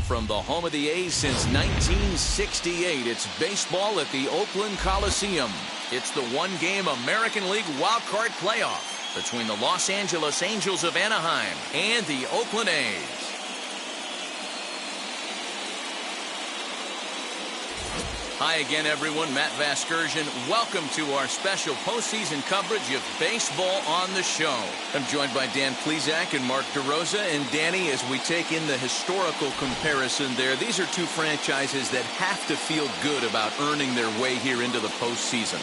from the home of the A's since 1968, it's baseball at the Oakland Coliseum. It's the one-game American League Wild Card playoff between the Los Angeles Angels of Anaheim and the Oakland A's. Hi again, everyone. Matt Vasgersian. Welcome to our special postseason coverage of baseball on the show. I'm joined by Dan Plesac and Mark DeRosa. And Danny, as we take in the historical comparison there, these are two franchises that have to feel good about earning their way here into the postseason.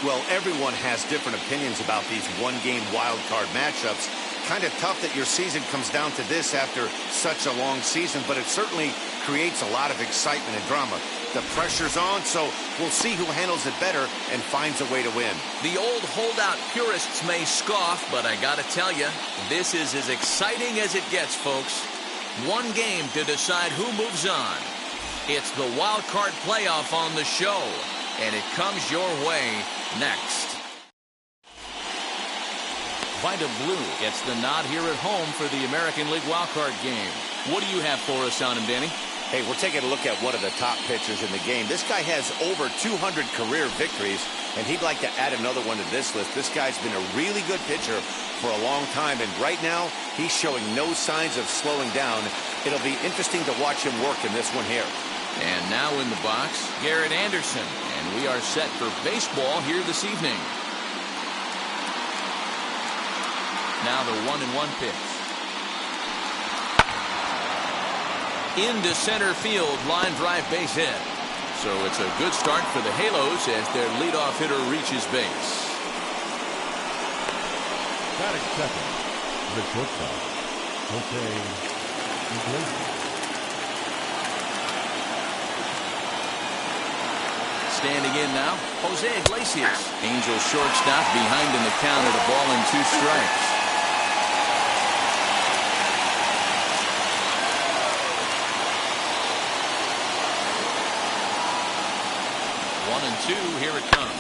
Well, everyone has different opinions about these one-game wild card matchups. Kind of tough that your season comes down to this after such a long season, but it certainly creates a lot of excitement and drama. The pressure's on, so we'll see who handles it better and finds a way to win. The old holdout purists may scoff, but I gotta tell you, this is as exciting as it gets, folks. One game to decide who moves on. It's the wild card playoff on the show, and it comes your way next. Vida Blue gets the nod here at home for the American League Wild Card game. What do you have for us on him, Danny? Hey, we're taking a look at one of the top pitchers in the game. This guy has over 200 career victories, and he'd like to add another one to this list. This guy's been a really good pitcher for a long time, and right now, he's showing no signs of slowing down. It'll be interesting to watch him work in this one here. And now in the box, Garrett Anderson, and we are set for baseball here this evening. Now the 1-1 pitch. Into center field, line drive base hit. So it's a good start for the Halos as their leadoff hitter reaches base. Batting second, the shortstop, Jose Iglesias. Standing in now, Jose Iglesias. Angels shortstop behind in the count at a ball and 2 strikes. 1-2, here it comes.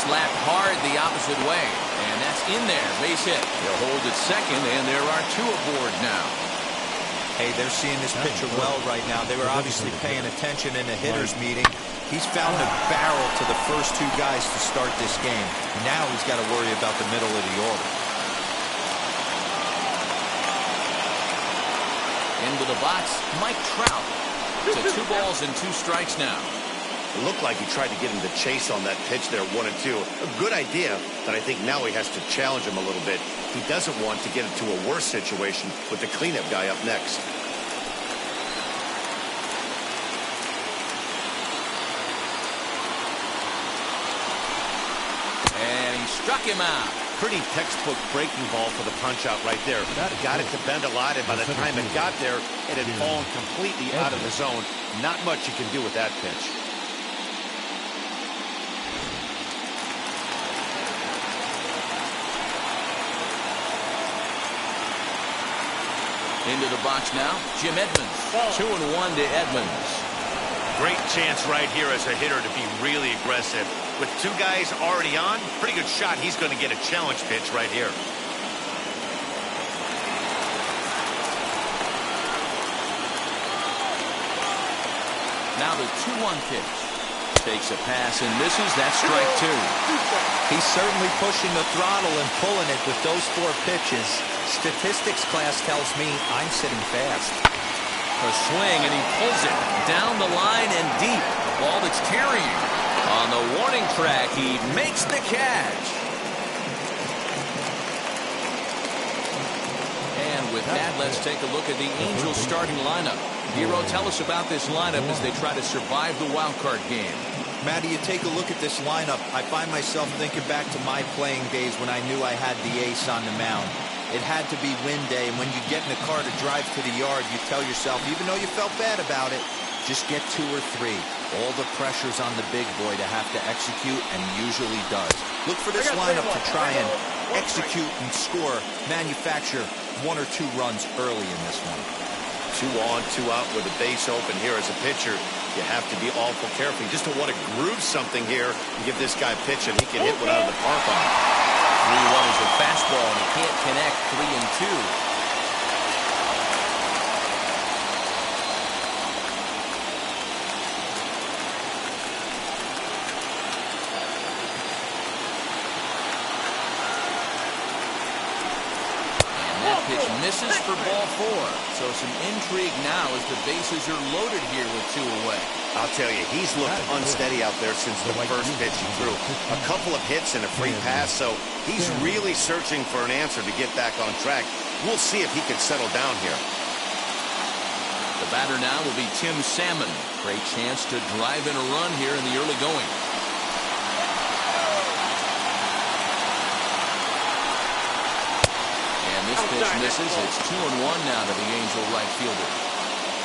Slapped hard the opposite way, and that's in there, base hit. They'll hold at second, and there are 2 aboard now. Hey, they're seeing this pitcher well right now. They were obviously paying attention in the hitters meeting. He's found a barrel to the first 2 guys to start this game. Now he's got to worry about the middle of the order. Into the box, Mike Trout. To 2 balls and 2 strikes now. It looked like he tried to get him to chase on that pitch there, 1-2. A good idea, but I think now he has to challenge him a little bit. He doesn't want to get into a worse situation with the cleanup guy up next. And he struck him out. Pretty textbook breaking ball for the punch out right there. Got it to bend a lot, and by the time it got there, it had fallen completely out of the zone. Not much you can do with that pitch. Into the box now, Jim Edmonds. 2-1 to Edmonds. Great chance right here as a hitter to be really aggressive. With 2 guys already on, pretty good shot. He's going to get a challenge pitch right here. Now the 2-1 pitch. Takes a pass and misses. That's strike 2. He's certainly pushing the throttle and pulling it with those 4 pitches. Statistics class tells me I'm sitting fast. A swing, and he pulls it down the line and deep. The ball that's carrying. On the warning track, he makes the catch. And with that, let's take a look at the Angels starting lineup. Hero, tell us about this lineup as they try to survive the wild card game. Matty, you take a look at this lineup. I find myself thinking back to my playing days when I knew I had the ace on the mound. It had to be win day, and when you get in the car to drive to the yard, you tell yourself, even though you felt bad about it, just get 2 or 3. All the pressure's on the big boy to have to execute, and usually does. Look for this lineup to try and execute and score, manufacture 1 or 2 runs early in this one. 2 on, 2 out with the base open here as a pitcher. You have to be awful careful. You just don't want to groove something here and give this guy a pitch, and he can hit one out of the park on it. 3-1 is a fastball, and he can't connect. 3-2. that pitch misses for ball 4. So some intrigue now as the bases are loaded here with 2 away. I'll tell you, he's looked unsteady out there since the first pitch he threw. A couple of hits and a free pass, so he's really searching for an answer to get back on track. We'll see if he can settle down here. The batter now will be Tim Salmon. Great chance to drive in a run here in the early going. And this pitch misses. It's 2-1 now to the Angel right fielder.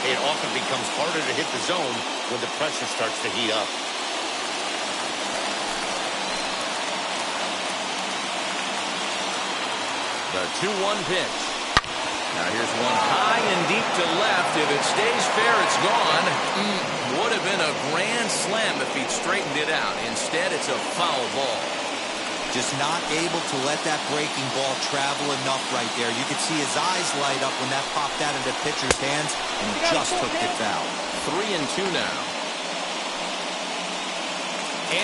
It often becomes harder to hit the zone when the pressure starts to heat up. The 2-1 pitch. Now here's one high and deep to left. If it stays fair, it's gone. Would have been a grand slam if he'd straightened it out. Instead, it's a foul ball. Just not able to let that breaking ball travel enough right there. You could see his eyes light up when that popped out of the pitcher's hands, and he just took the foul. 3-2 now.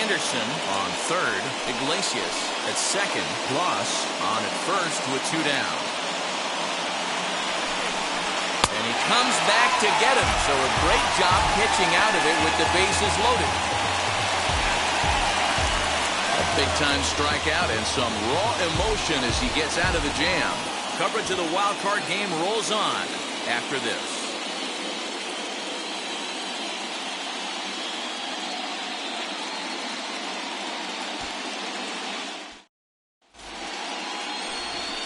Anderson on third. Iglesias at second. Plus on at first with 2 down. And he comes back to get him. So a great job pitching out of it with the bases loaded. Big-time strikeout and some raw emotion as he gets out of the jam. Coverage of the wild card game rolls on after this.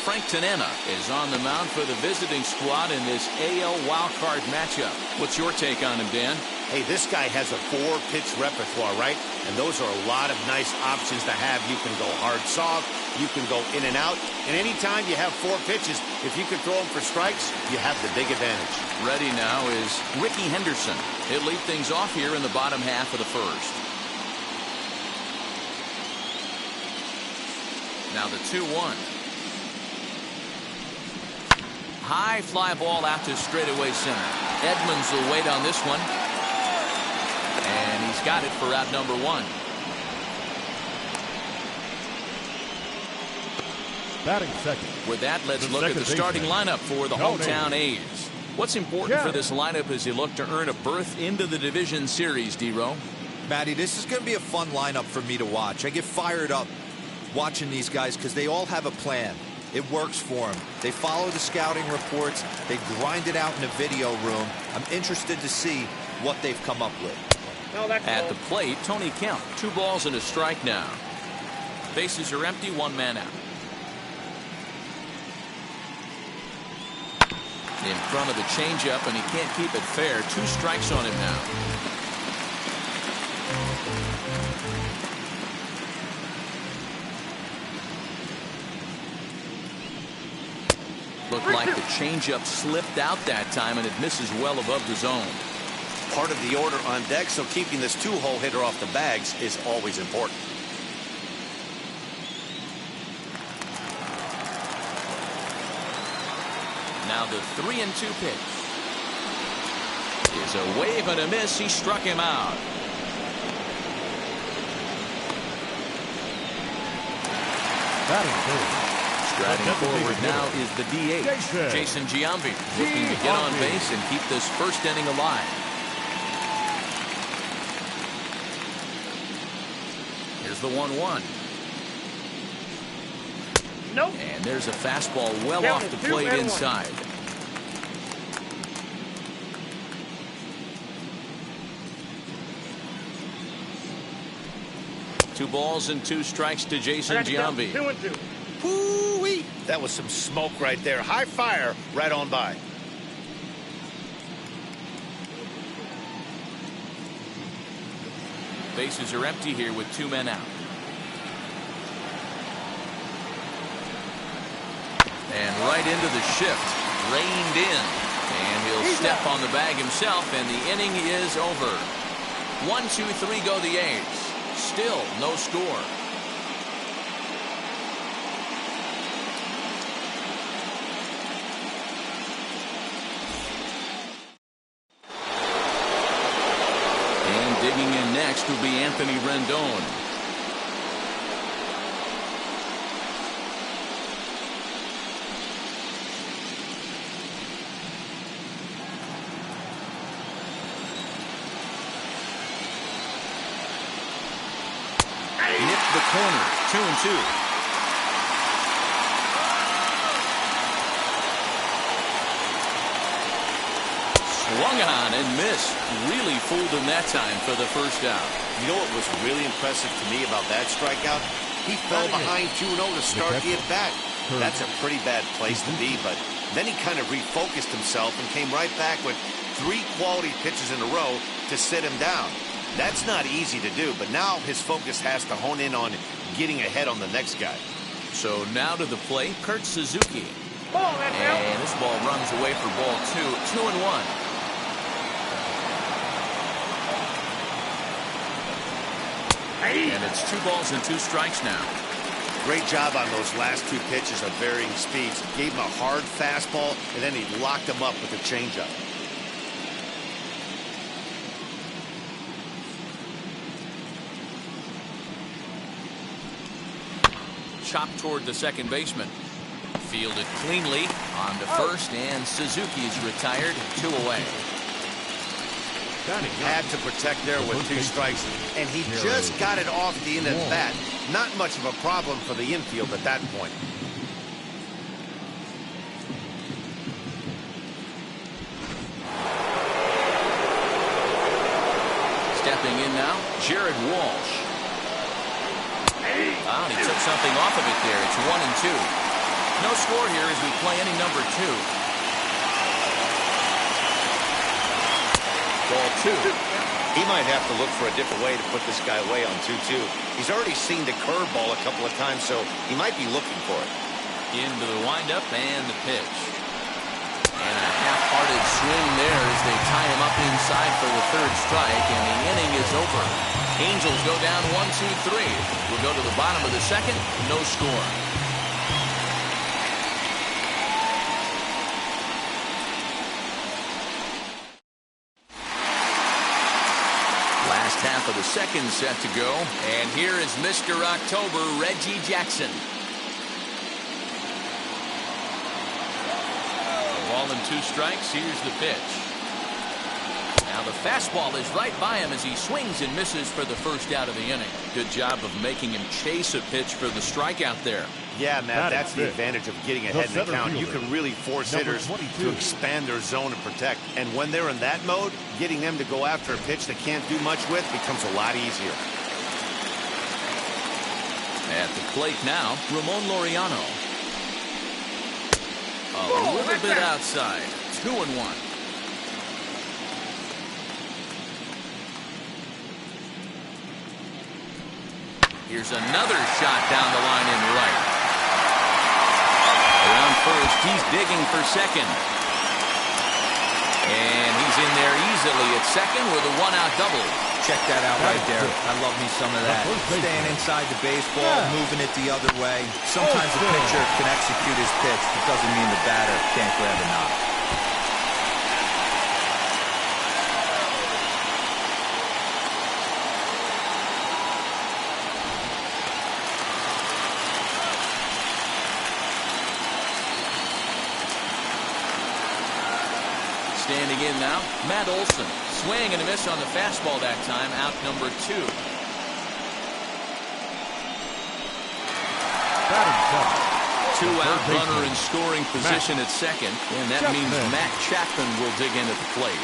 Frank Tanana is on the mound for the visiting squad in this AL wild card matchup. What's your take on him, Dan? Hey, this guy has a 4-pitch repertoire, right? And those are a lot of nice options to have. You can go hard, soft. You can go in and out. And anytime you have 4 pitches, if you can throw them for strikes, you have the big advantage. Ready now is Ricky Henderson. He'll lead things off here in the bottom half of the first. Now the 2-1. High fly ball out to straightaway center. Edmonds will wait on this one. And he's got it for out number 1. Batting second. With that, let's look at the starting lineup for the hometown A's. What's important for this lineup as you look to earn a berth into the division series, D-Row? Matty, this is going to be a fun lineup for me to watch. I get fired up watching these guys because they all have a plan. It works for them. They follow the scouting reports. They grind it out in the video room. I'm interested to see what they've come up with. At the plate, Tony Kemp. 2 balls and a strike now. Bases are empty, 1 man out. In front of the changeup, and he can't keep it fair. 2 strikes on him now. Looked like the changeup slipped out that time, and it misses well above the zone. Part of the order on deck, so keeping this 2-hole hitter off the bags is always important. Now the 3-2 pitch is a wave and a miss. He struck him out. Batting third. Striding forward now is the DH, Jason Giambi, looking to get on base and keep this first inning alive. Here's the 1-1. Nope. And there's a fastball well off the plate inside. Two balls and 2 strikes to Jason Giambi. 2-2. Woo-wee. That was some smoke right there. High fire right on by. Bases are empty here with 2 men out. And right into the shift. Reined in. And he'll step on the bag himself, and the inning is over. 1-2-3 go the A's. Still no score. And digging in next will be Anthony Rendon. the corner. 2-2. Swung on and missed. Really fooled him that time for the first out. You know what was really impressive to me about that strikeout? He fell behind 2-0 to start the at-bat. That's a pretty bad place to be, but then he kind of refocused himself and came right back with 3 quality pitches in a row to sit him down. That's not easy to do, but now his focus has to hone in on getting ahead on the next guy. So now to the plate, Kurt Suzuki. And this ball runs away for ball 2. 2-1. And it's 2 balls and 2 strikes now. Great job on those last 2 pitches of varying speeds. Gave him a hard fastball, and then he locked him up with a changeup. Chopped toward the second baseman. Fielded cleanly on to first, and Suzuki is retired. 2 away. Had to protect there with 2 strikes, and he just got it off the end of the bat. Not much of a problem for the infield at that point. Stepping in now, Jared Walsh. He took something off of it there. It's 1-2. No score here as we play inning number 2. Ball 2. He might have to look for a different way to put this guy away on 2-2. He's already seen the curveball a couple of times, so he might be looking for it. Into the windup and the pitch. And a half-hearted swing there as they tie him up inside for the 3rd strike, and the inning is over. Angels go down 1-2-3. We'll go to the bottom of the 2nd. No score. Half of the 2nd set to go, and here is Mr. October, Reggie Jackson. A ball and 2 strikes. Here's the pitch. Now the fastball is right by him as he swings and misses for the first out of the inning. Good job of making him chase a pitch for the strikeout there. Yeah, Matt, that's the advantage of getting ahead in the count. You can really force hitters to expand their zone and protect. And when they're in that mode, getting them to go after a pitch they can't do much with becomes a lot easier. At the plate now, Ramon Laureano. A little bit outside. 2-1. Here's another shot down the line in right. Around first, he's digging for second. And he's in there easily at second with a 1-out double. Check that out right there. I love me some of that. Staying inside the baseball, moving it the other way. Sometimes a pitcher can execute his pitch, but doesn't mean the batter can't grab a knob. Standing in now, Matt Olson. Swing and a miss on the fastball that time. Out number 2. Two-out runner in scoring position at second. And that means Matt Chapman will dig in at the plate.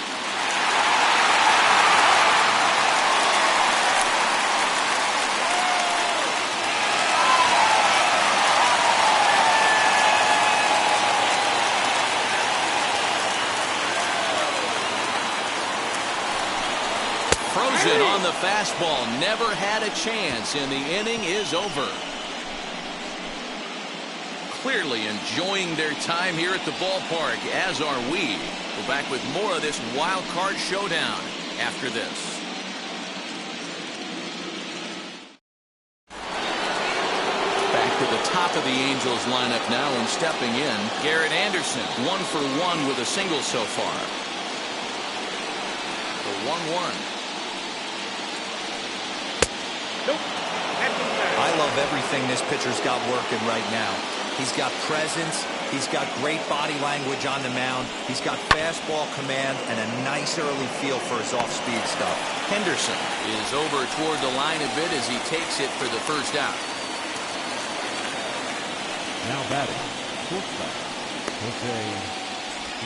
Frozen on the fastball. Never had a chance, and the inning is over. Clearly enjoying their time here at the ballpark, as are we. We're back with more of this wild card showdown after this. Back to the top of the Angels lineup now, and stepping in, Garrett Anderson. 1 for 1 with a single so far. The 1-1. I love everything this pitcher's got working right now. He's got presence, He's got great body language on the mound. He's got fastball command and a nice early feel for his off-speed stuff. Henderson is over toward the line a bit as he takes it for the first out. Now batting, shortstop, Jose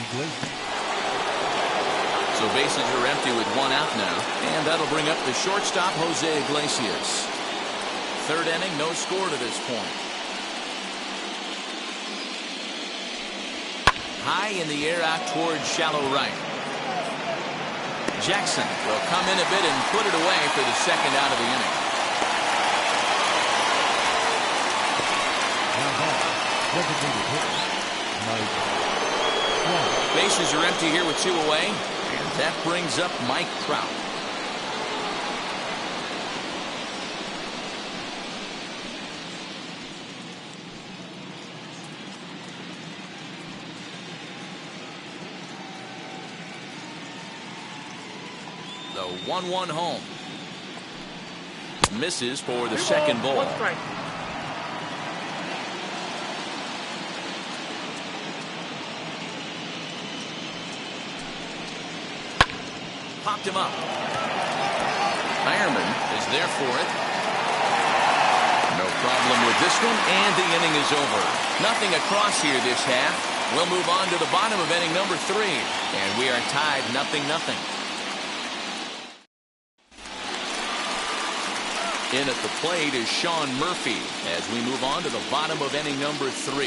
Iglesias. So bases are empty with one out now, and that'll bring up the shortstop, Jose Iglesias. Third inning, no score to this point. High in the air out towards shallow right. Jackson will come in a bit and put it away for the second out of the inning. Now batting, designated hitter, Mike Trout. Bases are empty here with two away, and that brings up Mike Trout. The 1-1 home. Misses for the second ball. Popped him up. Ironman is there for it. No problem with this one, and the inning is over. Nothing across here this half. We'll move on to the bottom of inning number 3, and we are tied 0-0. In at the plate is Sean Murphy as we move on to the bottom of inning number 3.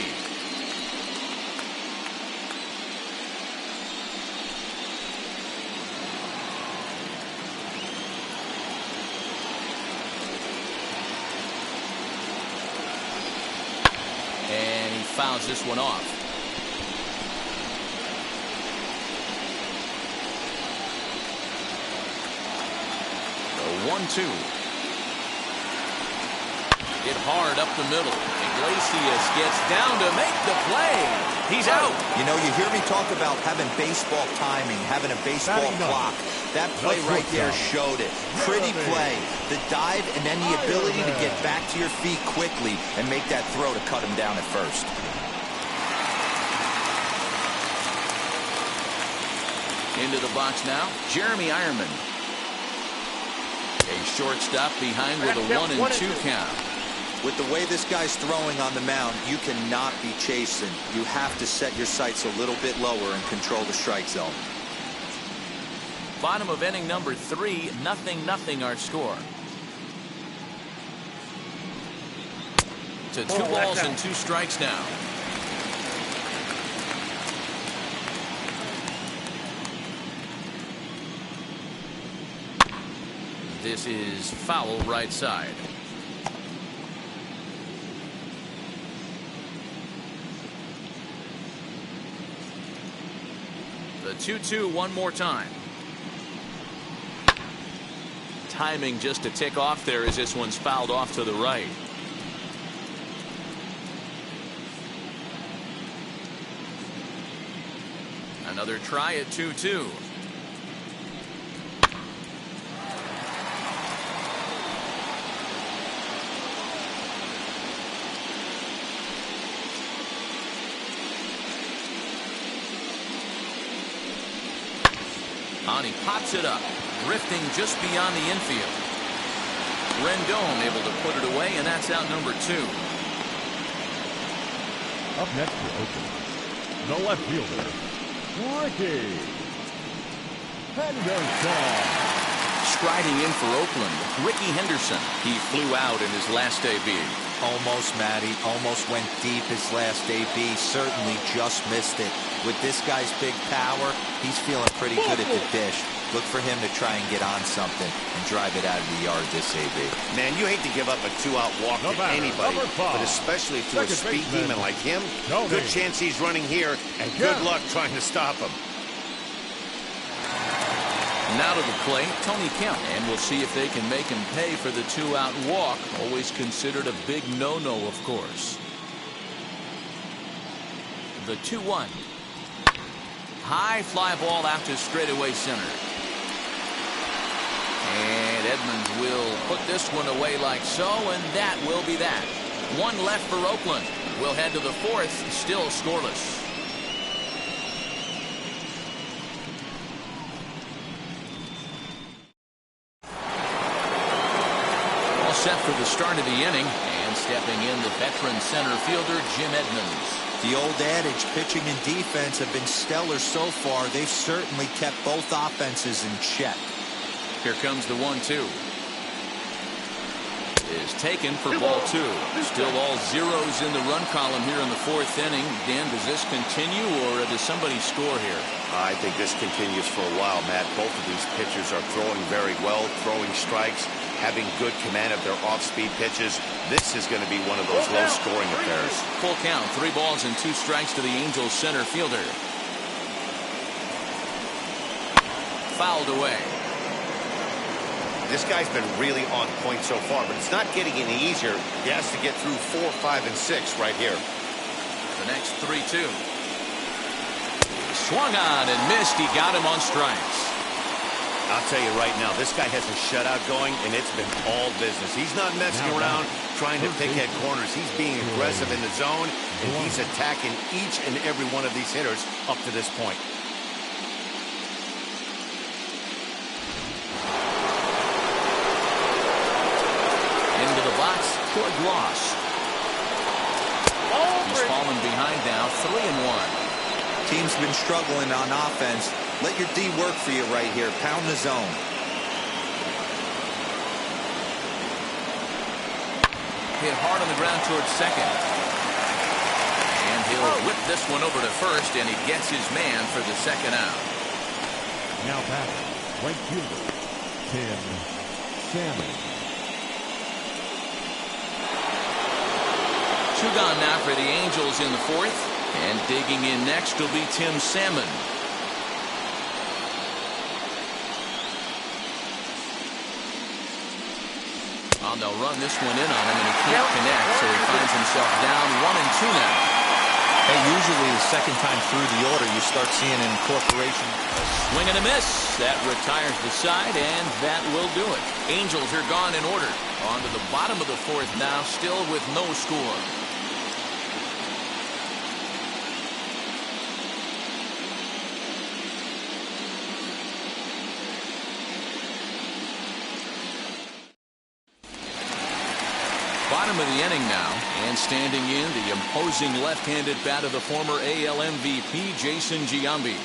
And he fouls this one off. The 1-2. Hit hard up the middle. Iglesias gets down to make the play. He's out. You know, you hear me talk about having baseball timing, having a baseball clock. That play right there showed it. Pretty play. The dive and then the ability to get back to your feet quickly and make that throw to cut him down at first. Into the box now, Jeremy Ironman. A shortstop behind with a 1-2 count. With the way this guy's throwing on the mound, you cannot be chasing. You have to set your sights a little bit lower and control the strike zone. Bottom of inning number 3, 0-0 our score. To 2 balls and 2 strikes now. This is foul right side. The 2-2 one more time. Timing just a tick off there as this one's fouled off to the right. Another try at 2-2. He pops it up, drifting just beyond the infield. Rendon able to put it away, and that's out number 2. Up next for Oakland, the left fielder, Ricky Henderson. Striding in for Oakland, Ricky Henderson. He flew out in his last AB. Almost, Matty. Almost went deep his last AB. Certainly just missed it. With this guy's big power, he's feeling pretty good at the dish. Look for him to try and get on something and drive it out of the yard this AB. Man, you hate to give up a 2-out walk to anybody, but especially to a speed demon like him. Good chance he's running here, and good luck trying to stop him. Now to the plate, Tony Kemp, and we'll see if they can make him pay for the 2-out walk. Always considered a big no-no, of course. The 2-1. High fly ball out to straightaway center. And Edmonds will put this one away like so, and that will be that. One left for Oakland. We'll head to the fourth, still scoreless. All set for the start of the inning, and stepping in the veteran center fielder, Jim Edmonds. The old adage, pitching and defense have been stellar so far. They've certainly kept both offenses in check. Here comes the 1-2. Is taken for ball 2. Still all zeros in the run column here in the fourth inning. Dan, does this continue, or does somebody score here? I think this continues for a while, Matt. Both of these pitchers are throwing very well, throwing strikes, having good command of their off-speed pitches. This is going to be one of those low-scoring affairs. Full count, 3 balls and 2 strikes to the Angels center fielder. Fouled away. This guy's been really on point so far, but it's not getting any easier. He has to get through 4, 5, and 6 right here. The next 3-2. Swung on and missed. He got him on strikes. I'll tell you right now, this guy has a shutout going, and it's been all business. He's not messing around trying to pick at corners. He's being aggressive in the zone, and he's attacking each and every one of these hitters up to this point. Into the box for Gloss. He's fallen behind now, 3-1. Team's been struggling on offense. Let your D work for you right here. Pound the zone. Hit hard on the ground towards second. And he'll whip this one over to first, and he gets his man for the second out. Now back, right fielder, Tim Salmon. 2 gone now for the Angels in the fourth. And digging in next will be Tim Salmon. They'll run this one in on him, and he can't connect, so he finds himself down 1-2 now. Hey, usually the second time through the order, you start seeing an incorporation. Swing and a miss. That retires the side, and that will do it. Angels are gone in order. On to the bottom of the fourth now, still with no score. Bottom of the inning now, and standing in the imposing left-handed bat of the former AL MVP, Jason Giambi.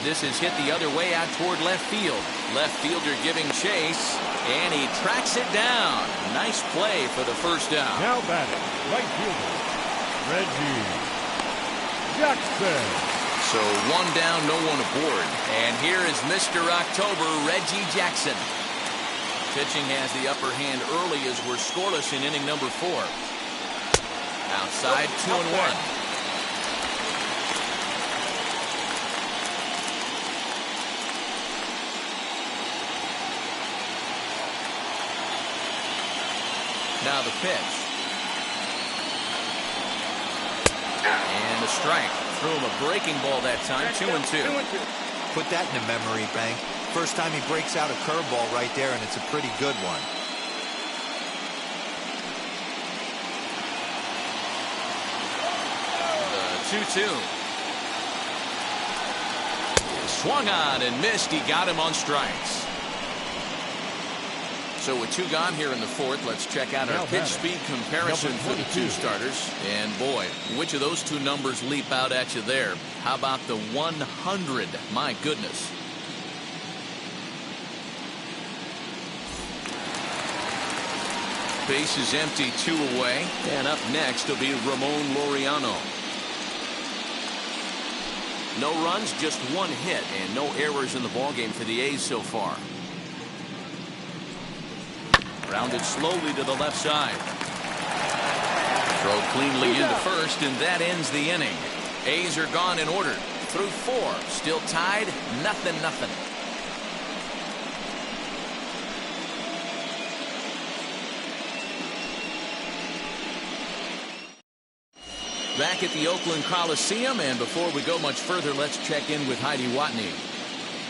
This is hit the other way out toward left field. Left fielder giving chase, and he tracks it down. Nice play for the first down. Now batting, right fielder, Reggie Jackson. So 1 down, no one aboard. And here is Mr. October, Reggie Jackson. Pitching has the upper hand early as we're scoreless in inning number 4. Outside, 2-1. Now the pitch. And a strike. Threw him a breaking ball that time. 2-2. Put that in a memory bank. First time he breaks out a curveball right there, and it's a pretty good one. The 2-2. Swung on and missed. He got him on strikes. So with 2 gone here in the fourth, let's check out our pitch speed comparison for the 2 starters. And boy, which of those 2 numbers leap out at you there? How about the 100? My goodness. Base is empty, 2 away. And up next will be Ramon Laureano. No runs, just 1 hit, and no errors in the ballgame for the A's so far. Grounded slowly to the left side. Throw cleanly into first, and that ends the inning. A's are gone in order. Through 4. Still tied, 0-0. back at the Oakland Coliseum. And before we go much further, let's check in with Heidi Watney.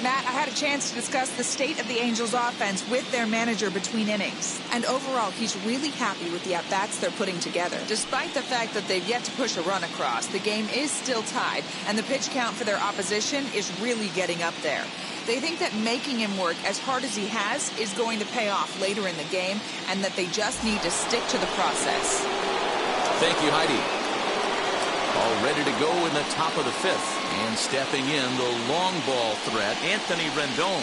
Matt, I had a chance to discuss the state of the Angels offense with their manager between innings. And overall, he's really happy with the at-bats they're putting together. Despite the fact that they've yet to push a run across, the game is still tied, and the pitch count for their opposition is really getting up there. They think that making him work as hard as he has is going to pay off later in the game, and that they just need to stick to the process. Thank you, Heidi. All ready to go in the top of the fifth. And stepping in, the long ball threat, Anthony Rendon.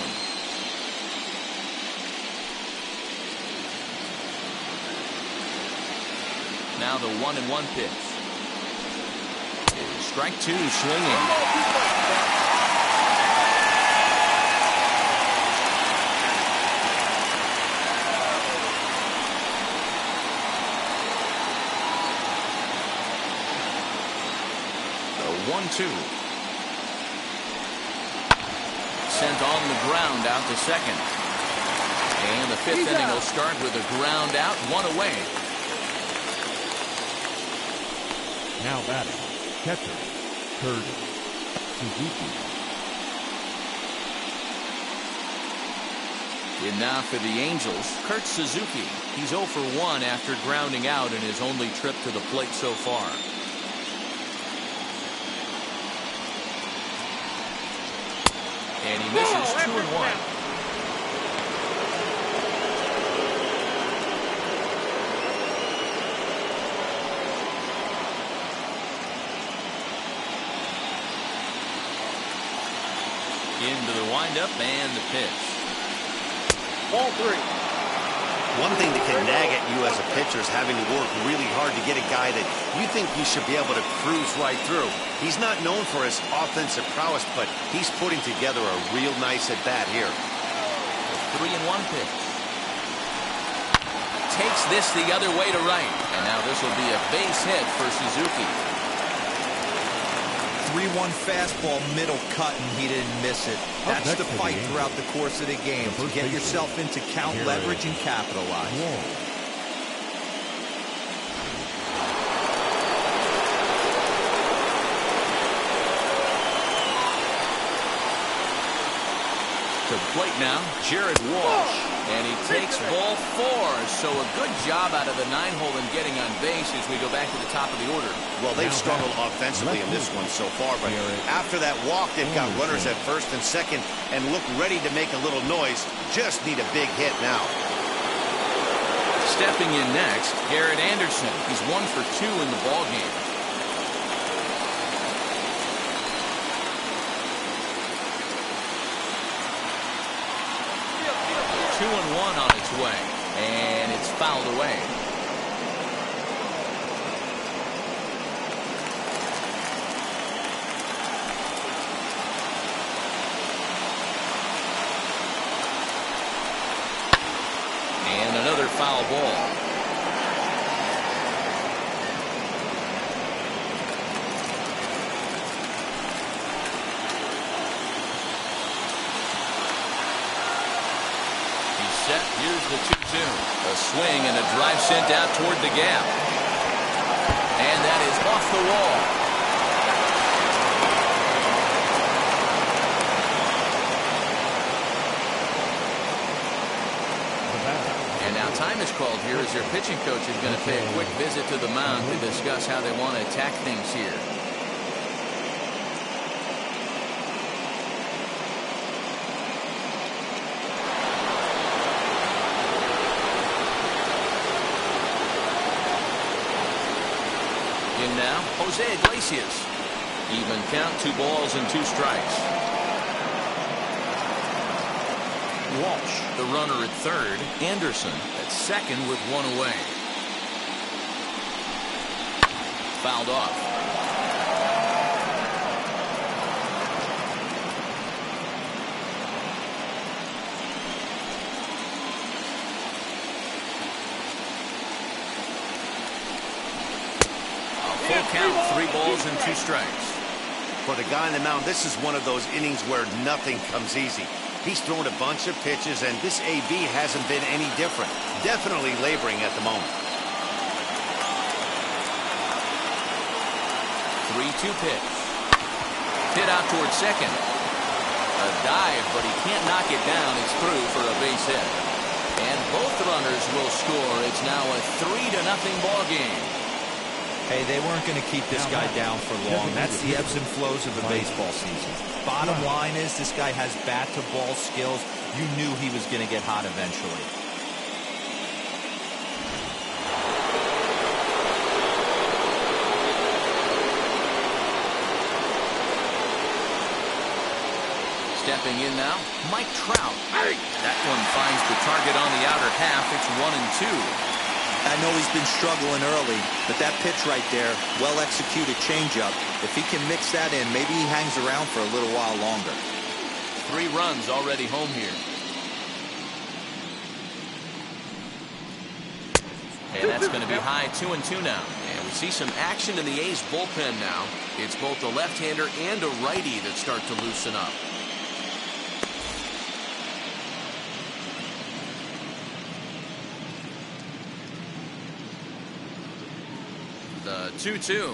Now the 1-1 pitch. Strike two, swinging. The 1-2. Sent on the ground out to second. And the fifth inning will start with a ground out, one away. Now batting, catcher, Kurt Suzuki. And now for the Angels, Kurt Suzuki. He's 0 for 1 after grounding out in his only trip to the plate so far. And he misses 2-1. Into the windup and the pitch. Ball 3. One thing that can nag at you as a pitcher is having to work really hard to get a guy that you think you should be able to cruise right through. He's not known for his offensive prowess, but he's putting together a real nice at-bat here. The 3-1 pitch. Takes this the other way to right. And now this will be a base hit for Suzuki. 3-1 fastball, middle cut, and he didn't miss it. That's the fight throughout the course of the game, to get yourself into count leverage and capitalize. To the plate now, Jared Walsh. And he takes ball 4. So a good job out of the 9-hole in getting on base as we go back to the top of the order. Well, they've struggled offensively in this one so far, but after that walk, they've got runners at first and second and look ready to make a little noise. Just need a big hit now. Stepping in next, Garrett Anderson. He's 1 for 2 in the ballgame. Two and 1 on its way, and it's fouled away. And another foul ball. Set. Here's the 2-2. A swing and a drive sent out toward the gap. And that is off the wall. And now time is called here as their pitching coach is going to pay a quick visit to the mound to discuss how they want to attack things here. In now, Jose Iglesias. Even count, 2 balls and 2 strikes. Walsh, the runner at third. Anderson at second with 1 away. Fouled off. Full count, 3 balls and 2 strikes. For the guy on the mound, this is one of those innings where nothing comes easy. He's thrown a bunch of pitches, and this AB hasn't been any different. Definitely laboring at the moment. 3-2 pitch. Hit out towards second. A dive, but he can't knock it down. It's through for a base hit. And both runners will score. It's now a 3-0 ball game. Hey, they weren't going to keep this guy down for long. That's the ebbs and flows of the baseball season. Bottom line is this guy has bat-to-ball skills. You knew he was going to get hot eventually. Stepping in now, Mike Trout. That one finds the target on the outer half. It's 1-2. I know he's been struggling early, but that pitch right there, well-executed changeup. If he can mix that in, maybe he hangs around for a little while longer. 3 runs already home here. And that's going to be high, 2-2 now. And we see some action in the A's bullpen now. It's both a left-hander and a righty that start to loosen up. The 2-2.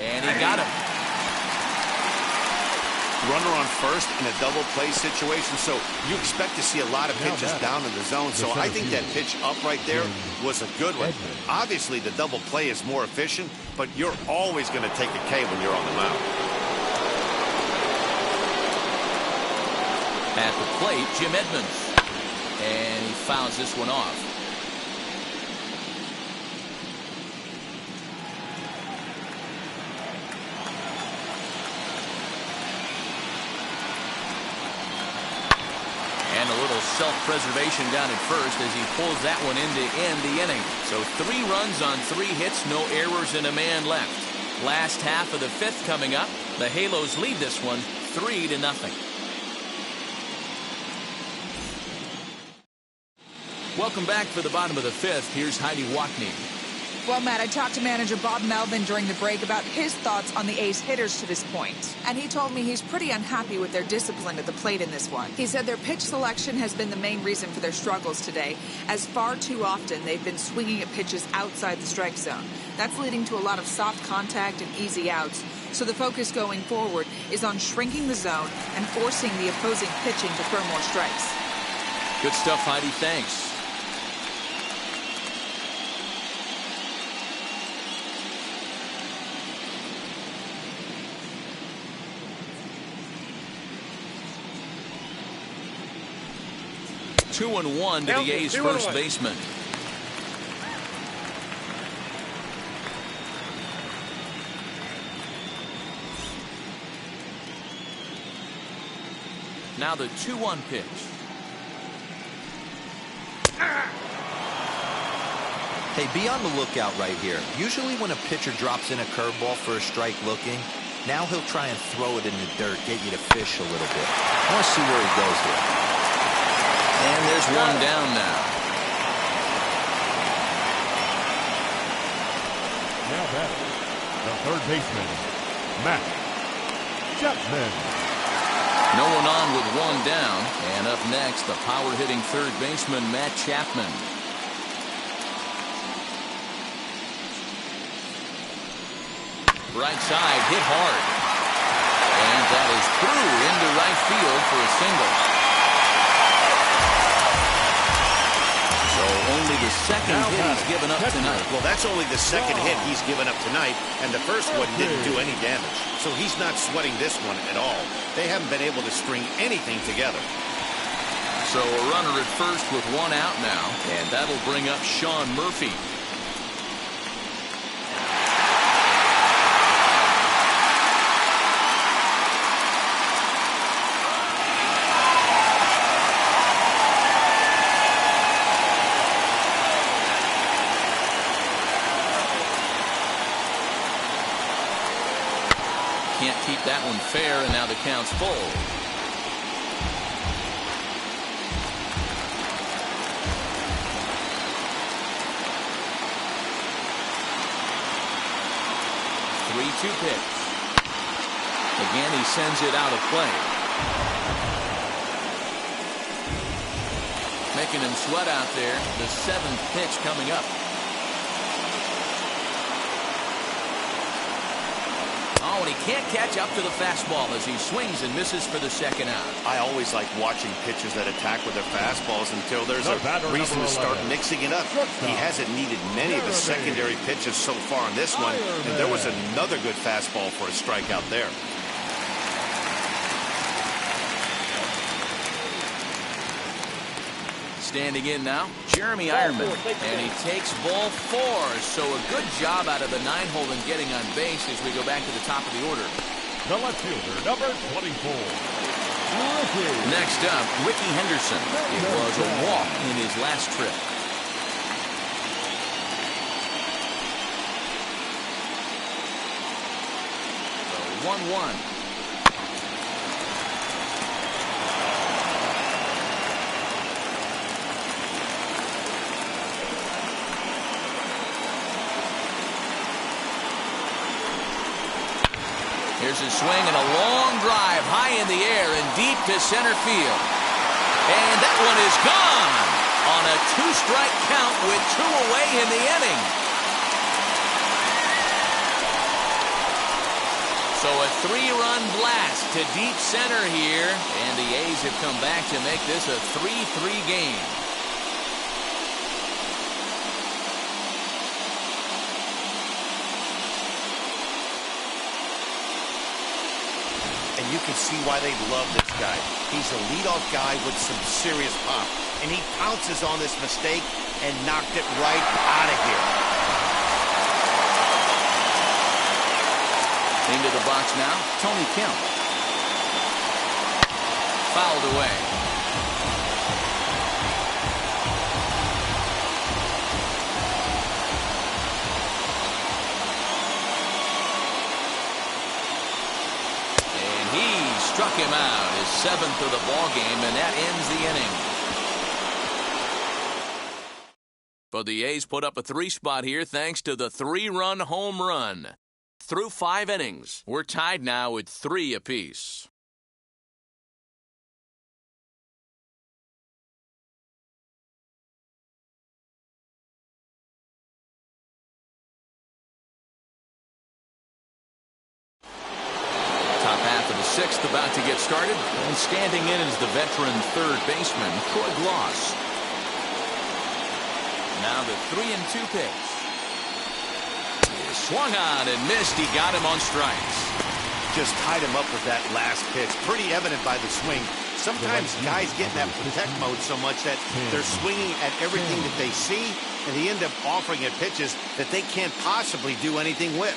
And he got him. Runner on first in a double play situation, so you expect to see a lot of pitches down in the zone. So I think that pitch up right there was a good one. Obviously, the double play is more efficient, but you're always going to take a K when you're on the mound. At the plate, Jim Edmonds. And he fouls this one off. And a little self-preservation down at first as he pulls that one in to end the inning. So 3 runs on 3 hits, no errors, and a man left. Last half of the 5th coming up. The Halos lead this one 3-0. Welcome back for the bottom of the 5th. Here's Heidi Watney. Well, Matt, I talked to manager Bob Melvin during the break about his thoughts on the A's hitters to this point. And he told me he's pretty unhappy with their discipline at the plate in this one. He said their pitch selection has been the main reason for their struggles today, as far too often they've been swinging at pitches outside the strike zone. That's leading to a lot of soft contact and easy outs. So the focus going forward is on shrinking the zone and forcing the opposing pitching to throw more strikes. Good stuff, Heidi. Thanks. Two and one to the A's first baseman. Now the 2-1 pitch. Hey, be on the lookout right here. Usually when a pitcher drops in a curveball for a strike looking, now he'll try and throw it in the dirt, get you to fish a little bit. I want to see where he goes here. And there's one down now. Now batting, the third baseman, Matt Chapman. No one on with one down. And up next, the power-hitting third baseman, Matt Chapman. Right side, hit hard. And that is through into right field for a single. So only the second hit he's given up tonight. Well, that's only the second hit he's given up tonight, and the first one didn't do any damage. So he's not sweating this one at all. They haven't been able to string anything together. So a runner at first with one out now, and that'll bring up Sean Murphy. Can't keep that one fair, and now the count's full. 2 pitch. Again, he sends it out of play. Making him sweat out there. The 7th pitch coming up. Oh, and he can't catch up to the fastball as he swings and misses for the 2nd out. I always like watching pitchers that attack with their fastballs until there's a reason to start mixing it up. He hasn't needed many of the secondary pitches so far in this one, and there was another good fastball for a strikeout there. Standing in now, Jeremy Ironman, and he takes ball 4. So a good job out of the 9-hole in getting on base as we go back to the top of the order. The left fielder, number 24. Next up, Ricky Henderson. It was a walk in his last trip. So 1-1. Here's a swing and a long drive high in the air and deep to center field. And that one is gone on a 2-strike count with 2 away in the inning. So a 3-run blast to deep center here, and the A's have come back to make this a 3-3 game. And you can see why they love this guy. He's a leadoff guy with some serious pop. And he pounces on this mistake and knocked it right out of here. Into the box now, Tony Kemp. Fouled away. Struck him out, his 7th of the ball game, and that ends the inning. But the A's put up a 3 spot here thanks to the 3-run home run. Through 5 innings, we're tied now at 3 apiece. Top half of the 6th about to get started, and standing in is the veteran 3rd baseman, Troy Glaus. Now the 3-2 pitch. He swung on and missed. He got him on strikes. Just tied him up with that last pitch. Pretty evident by the swing. Sometimes guys get in that protect mode so much that they're swinging at everything that they see, and they end up offering at pitches that they can't possibly do anything with.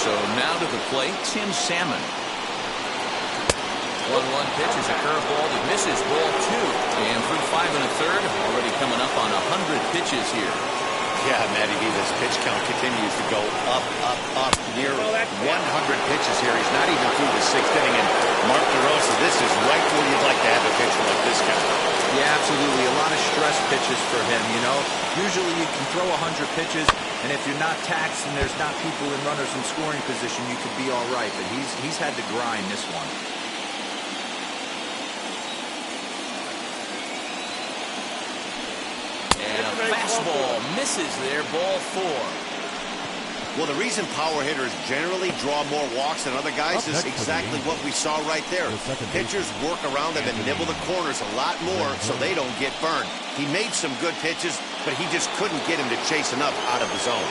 So now to the plate, Tim Salmon. 1-1 pitch is a curveball that misses ball 2. And through 5 1/3, already coming up on 100 pitches here. Yeah, Matty B, this pitch count continues to go up, near 100 pitches here. He's not even through the 6th inning. And Mark DeRosa, this is right where you'd like to have a pitcher like this guy. Yeah, absolutely. A lot of stress pitches for him, you know. Usually you can throw 100 pitches, and if you're not taxed and there's not people in runners in scoring position, you could be all right. But he's had to grind this one. And a fastball misses there, ball 4. Well, the reason power hitters generally draw more walks than other guys is exactly what we saw right there. Pitchers work around them and nibble the corners a lot more so they don't get burned. He made some good pitches, but he just couldn't get him to chase enough out of the zone.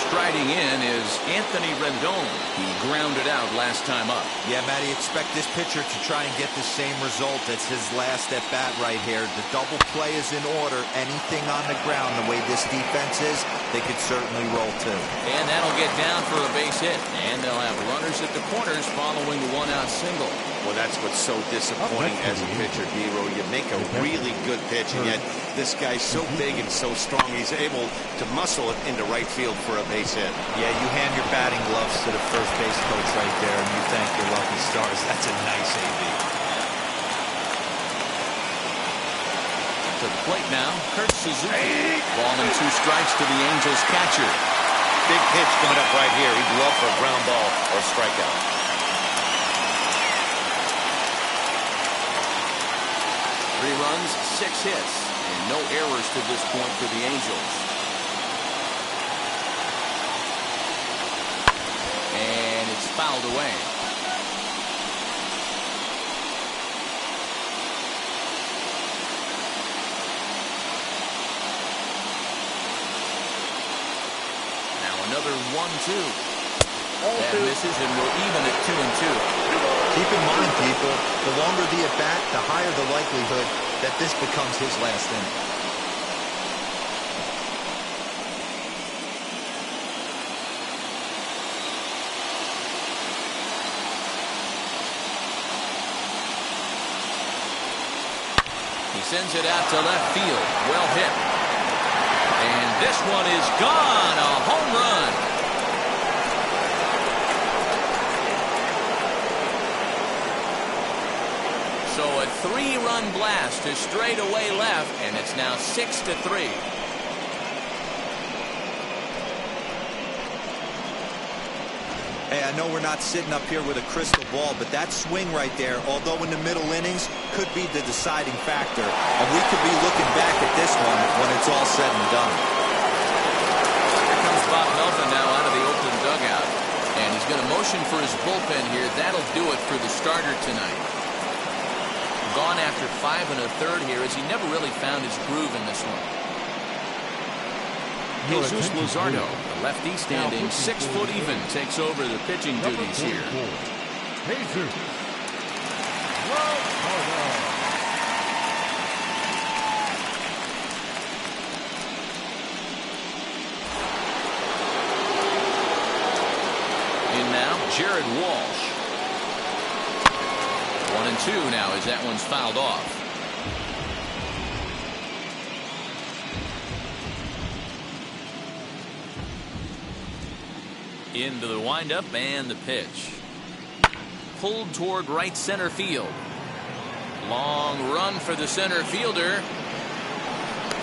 Striding in is Anthony Rendon. He grounded out last time up. Yeah, Matty, expect this pitcher to try and get the same result. That's his last at bat right here. The double play is in order. Anything on the ground, the way this defense is, they could certainly roll too. And that'll get down for a base hit. And they'll have runners at the corners following the 1-out single. Well, that's what's so disappointing as a pitcher, D-Row. You make a really good pitch, and yet this guy's so big and so strong, he's able to muscle it into right field for a base hit. Yeah, you hand your batting gloves to the first base coach right there, and you thank your lucky stars. That's a nice AB. to the plate now, Kurt Suzuki. Ball and 2 strikes to the Angels catcher. Big pitch coming up right here. He'd love for a ground ball or a strikeout. Three runs, 6 hits, and no errors to this point for the Angels. And it's fouled away. Another 1-2. That misses, and we're even at 2-2. Keep in mind, people, the longer the at-bat, the higher the likelihood that this becomes his last inning. He sends it out to left field. Well hit. And this one is gone. A home run. So a 3-run blast to straightaway left, and it's now 6-3. Hey, I know we're not sitting up here with a crystal ball, but that swing right there, although in the middle innings, could be the deciding factor. And we could be looking back at this one when it's all said and done. Here comes Bob Melvin now out of the Oakland dugout. And he's going to motion for his bullpen here. That'll do it for the starter tonight. Gone after 5 1/3 here, as he never really found his groove in this one. Jesus Luzardo, the lefty standing 6 foot even, takes over the pitching duties here. Jesus. In now, Jared Walsh. 1-2 now as that one's fouled off. Into the windup and the pitch. Pulled toward right center field. Long run for the center fielder.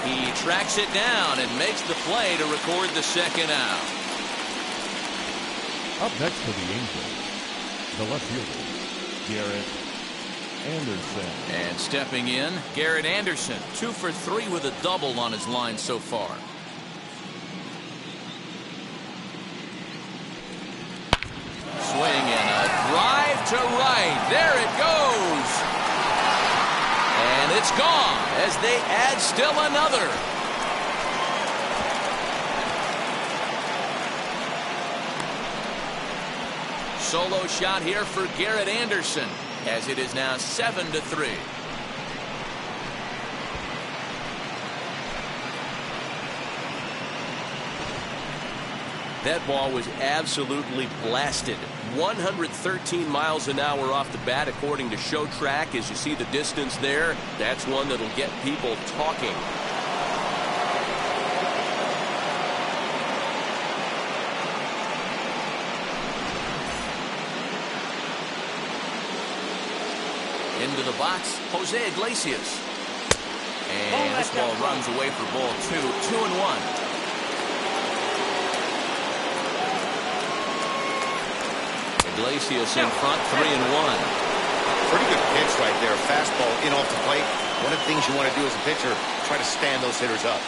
He tracks it down and makes the play to record the second out. Up next for the Angels, the left fielder, Garrett Anderson. And stepping in, Garrett Anderson, 2 for 3 with a double on his line so far. Swing and a drive to right. There it goes. And it's gone as they add still another. Solo shot here for Garrett Anderson as it is now 7-3. That ball was absolutely blasted. 113 miles an hour off the bat, according to Show Track. As you see the distance there, that's one that'll get people talking. Into the box, Jose Iglesias. And this ball runs away for ball 2. 2-1. Iglesias in front, 3-1. Pretty good pitch right there. Fastball in off the plate. One of the things you want to do as a pitcher, try to stand those hitters up.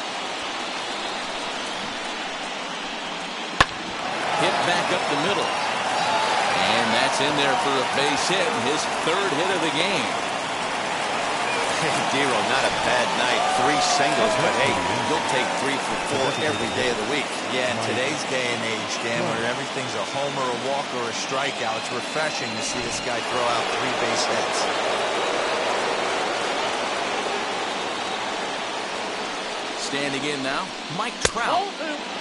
Hit back up the middle. And that's in there for a base hit, his 3rd hit of the game. Hey, Dero, not a bad night. 3 singles, but hey, you'll take 3 for 4 every day of the week. Yeah, in today's day and age, Dan, where everything's a homer, a walk, or a strikeout, it's refreshing to see this guy throw out 3 base hits. Standing in now, Mike Trout.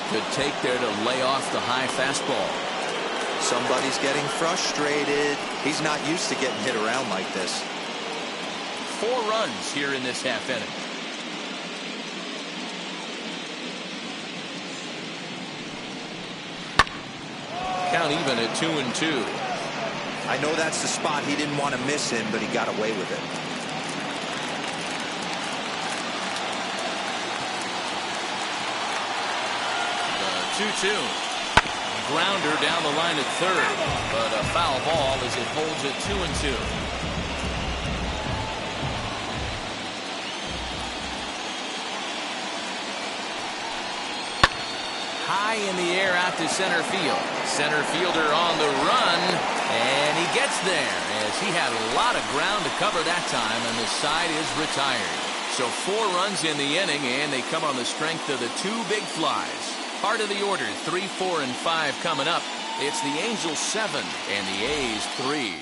Good take there to lay off the high fastball. Somebody's getting frustrated. He's not used to getting hit around like this. 4 runs here in this half inning. Count even at 2-2. I know that's the spot he didn't want to miss in, but he got away with it. 2-2. Grounder down the line at third, but a foul ball as it holds it 2-2. High in the air out to center field. Center fielder on the run, and he gets there as he had a lot of ground to cover that time, and the side is retired. So 4 runs in the inning, and they come on the strength of the 2 big flies. Part of the order, 3, 4, and 5 coming up. It's the Angels 7 and the A's 3.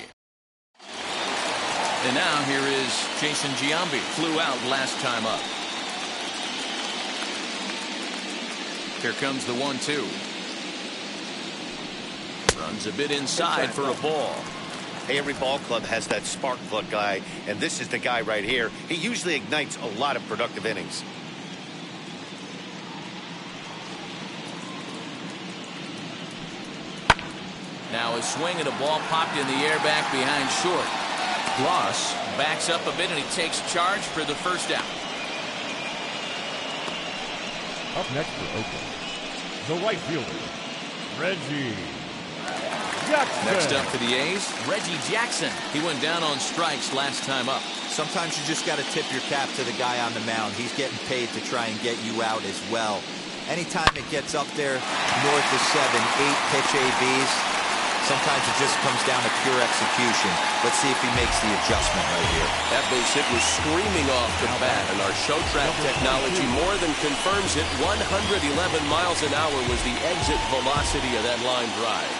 And now here is Jason Giambi. Flew out last time up. Here comes the 1-2. Runs a bit inside for a ball. Hey, every ball club has that spark plug guy, and this is the guy right here. He usually ignites a lot of productive innings. Now a swing and a ball popped in the air back behind short. Gloss backs up a bit and he takes charge for the first out. Up next for Oakland, the right fielder, Reggie Jackson. Next up for the A's, Reggie Jackson. He went down on strikes last time up. Sometimes you just got to tip your cap to the guy on the mound. He's getting paid to try and get you out as well. Anytime it gets up there north of 7, 8 pitch ABs, sometimes it just comes down to pure execution. Let's see if he makes the adjustment right here. That base hit was screaming off the bat, and our show track technology more than confirms it. 111 miles an hour was the exit velocity of that line drive.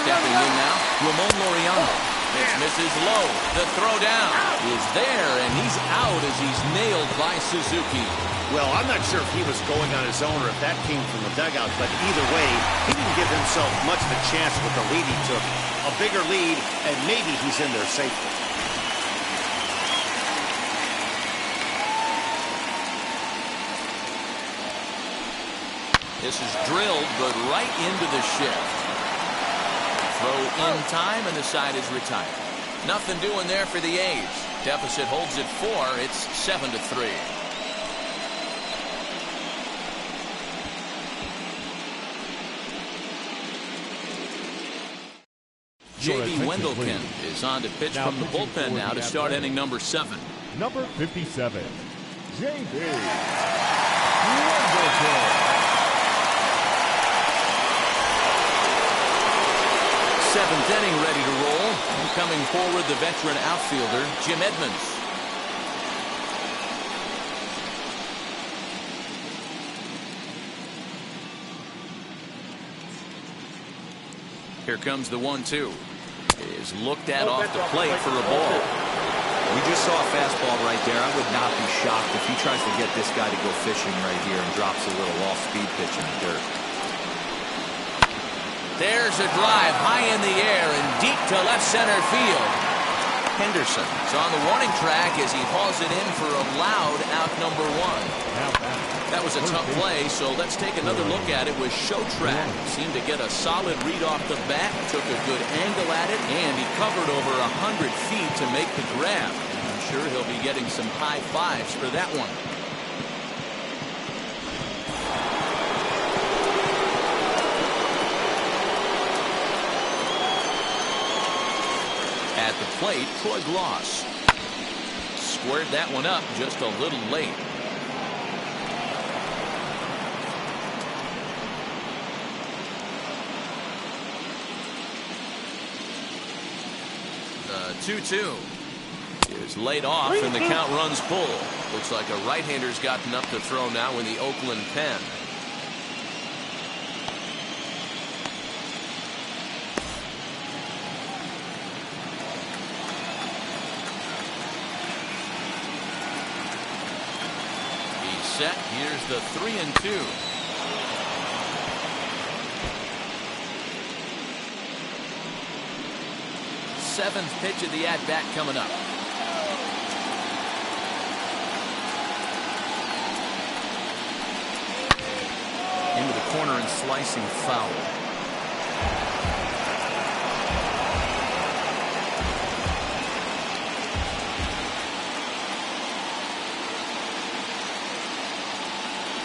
Stepping in now, Ramon Laureano. This misses low. The throw down is there, and he's out as he's nailed by Suzuki. Well, I'm not sure if he was going on his own or if that came from the dugout, but either way, he didn't give himself much of a chance with the lead he took. A bigger lead, and maybe he's in there safely. This is drilled, but right into the shift. Throw in time, and the side is retired. Nothing doing there for the A's. Deficit holds at 4. It's 7-3. J.B. Wendelken is on to pitch from the bullpen now to start inning number 7. Number 57, J.B. Wendelken. 7th inning ready to roll. And coming forward, the veteran outfielder, Jim Edmonds. Here comes the 1-2. Is looked at off the plate for a ball. We just saw a fastball right there. I would not be shocked if he tries to get this guy to go fishing right here and drops a little off-speed pitch in the dirt. There's a drive high in the air and deep to left center field. Henderson is on the warning track as he hauls it in for a loud out number 1. That was a tough play, so let's take another look at it with Showtrack. Seemed to get a solid read off the bat, took a good angle at it, and he covered over 100 feet to make the grab. I'm sure he'll be getting some high fives for that one. At the plate, Troy Gloss. Squared that one up just a little late. The 2-2 is laid off, and the count runs full. Looks like a right-hander's gotten up to throw now in the Oakland pen. Set. Here's the 3-2. Seventh pitch of the at-bat coming up. Into the corner and slicing foul.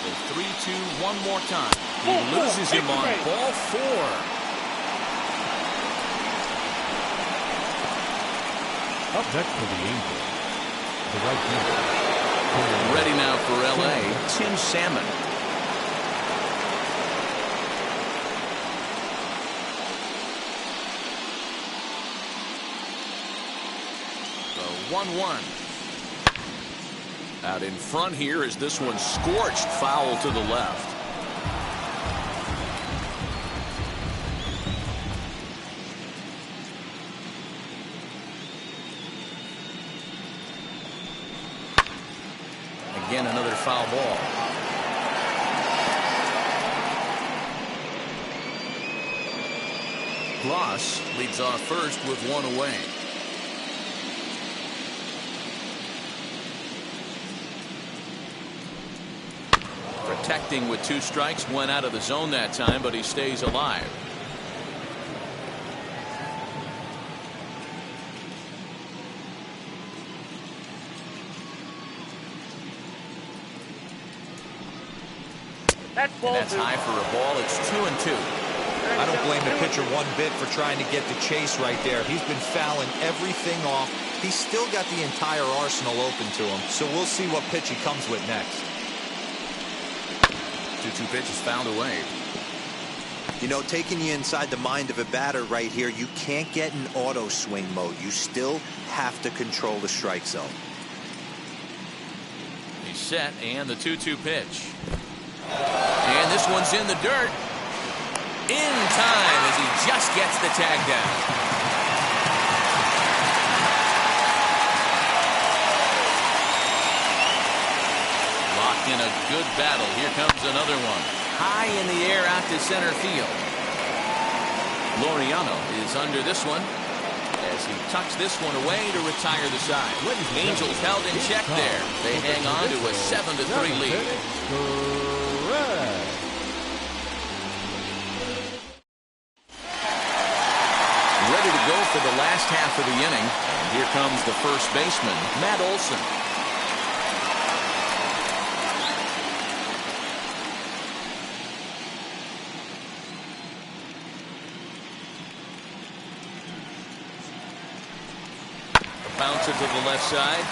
So 3-2 one more time. He loses him on ball 4. Up next for the Angels, the right fielder. Ready now for L.A., Tim Salmon. The 1-1. Out in front here is this one scorched foul to the left. Again, another foul ball. Gloss leads off first with one away. Protecting with 2 strikes, went out of the zone that time, but he stays alive. And that's high for a ball. It's 2-2. I don't blame the pitcher one bit for trying to get the chase right there. He's been fouling everything off. He's still got the entire arsenal open to him, so we'll see what pitch he comes with next. 2-2 pitch is fouled away. You know, taking you inside the mind of a batter right here, you can't get in auto swing mode. You still have to control the strike zone. He's set, and the 2-2 pitch. And this one's in the dirt. In time as he just gets the tag down. Locked in a good battle. Here comes another one. High in the air out to center field. Laureano is under this one as he tucks this one away to retire the side. Angels held in check there. They hang on to a 7-3 lead. Ready to go for the last half of the inning. And here comes the first baseman, Matt Olson. Bounce it to the left side.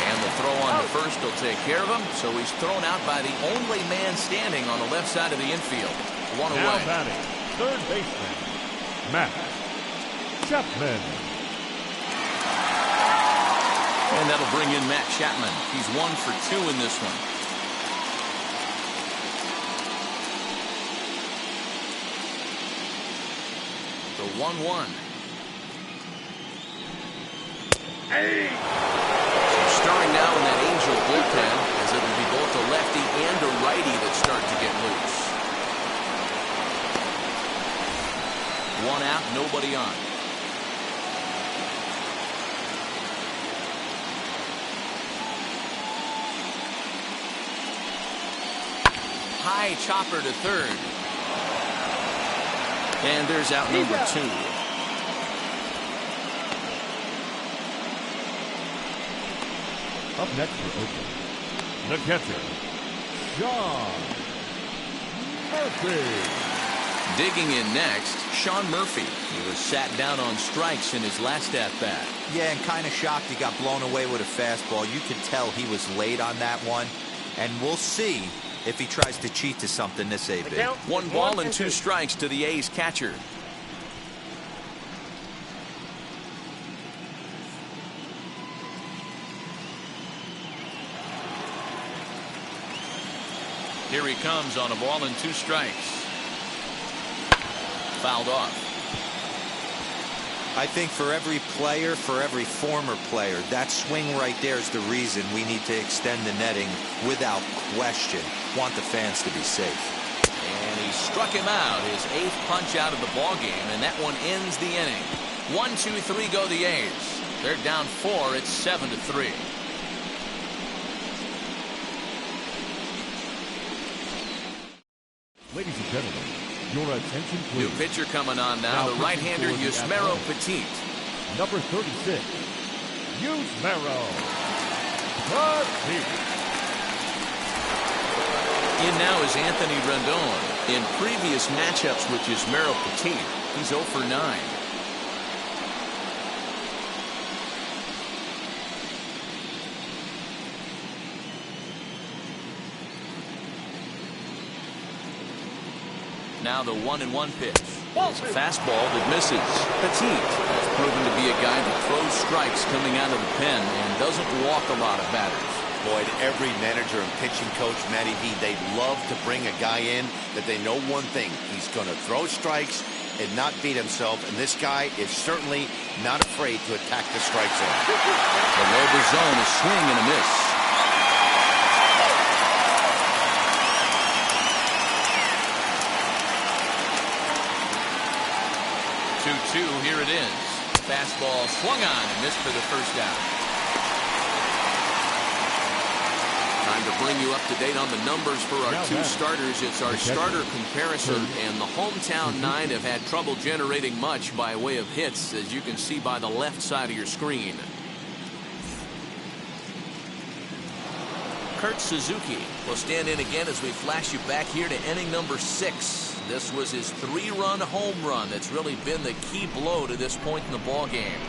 And the throw on to first will take care of him. So he's thrown out by the only man standing on the left side of the infield. One away. Now batting, third baseman, Matt Chapman. And that'll bring in Matt Chapman. He's 1 for 2 in this one. The 1-1. So stirring now in that Angel bullpen as it will be both a lefty and a righty that start to get loose. 1 out, nobody on. High chopper to third. And there's out number 2. Up next for Oakland, the catcher, Sean Murphy. Digging in next, Sean Murphy. He was sat down on strikes in his last at-bat. Yeah, and kind of shocked he got blown away with a fastball. You could tell he was late on that one. And we'll see if he tries to cheat to something this big. 1 ball and 2 strikes to the A's catcher. Here he comes on a ball and 2 strikes. Fouled off. I think for every player, for every former player, that swing right there is the reason we need to extend the netting without question. Want the fans to be safe. And he struck him out, his 8th punch out of the ball game, and that one ends the inning. 1, 2, 3 go the A's. They're down 4. It's 7-3. Ladies and gentlemen, your attention please. New pitcher coming on now, the right-hander Yusmeiro Petit. Number 36, Yusmeiro Petit. In now is Anthony Rendon. In previous matchups with Yusmeiro Petit, he's 0 for 9. Now the 1-1 pitch. It's a fastball that misses. Petit has proven to be a guy that throws strikes coming out of the pen and doesn't walk a lot of batters. Boyd, every manager and pitching coach, Matty V, they love to bring a guy in that they know one thing. He's going to throw strikes and not beat himself, and this guy is certainly not afraid to attack the strike zone. Below the zone, a swing and a miss. 2-2, here it is. Fastball swung on and missed for the first out. Time to bring you up to date on the numbers for our two starters. It's our starter comparison, and the hometown nine have had trouble generating much by way of hits, as you can see by the left side of your screen. Kurt Suzuki will stand in again as we flash you back here to inning number 6. This was his 3-run home run that's really been the key blow to this point in the ball game.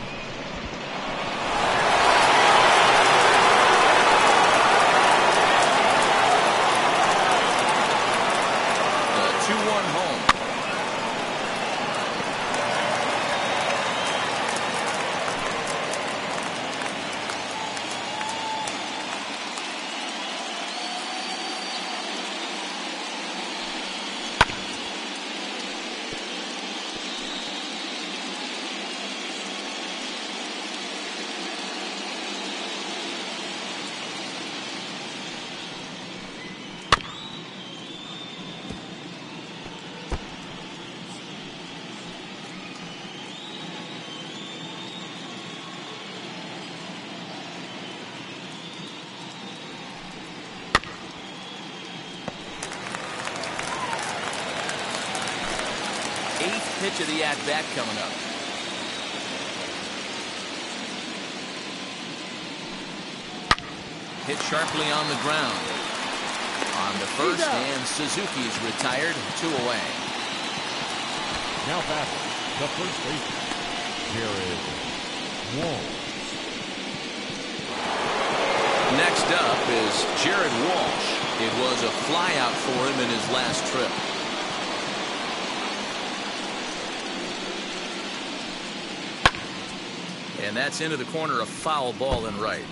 The 2-1 home. Pitch of the at-bat coming up. Hit sharply on the ground. On the first, and Suzuki's retired, 2 away. Now batting, the first baseman, Jared Walsh. Next up is Jared Walsh. It was a flyout for him in his last trip. And that's into the corner, a foul ball and right.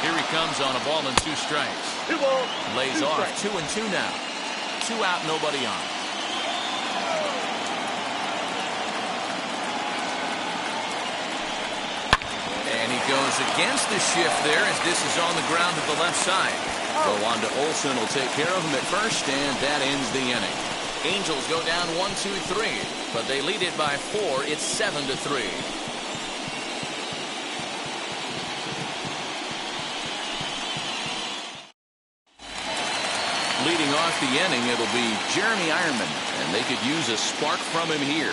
Here he comes on a ball and 2 strikes. Lays off 2-2 now. 2 out, nobody on. And he goes against the shift there as this is on the ground at the left side. Go on to Olson, will take care of him at first, and that ends the inning. Angels go down 1-2-3, but they lead it by 4. It's 7-3. Leading off the inning, it'll be Jeremy Ironman, and they could use a spark from him here.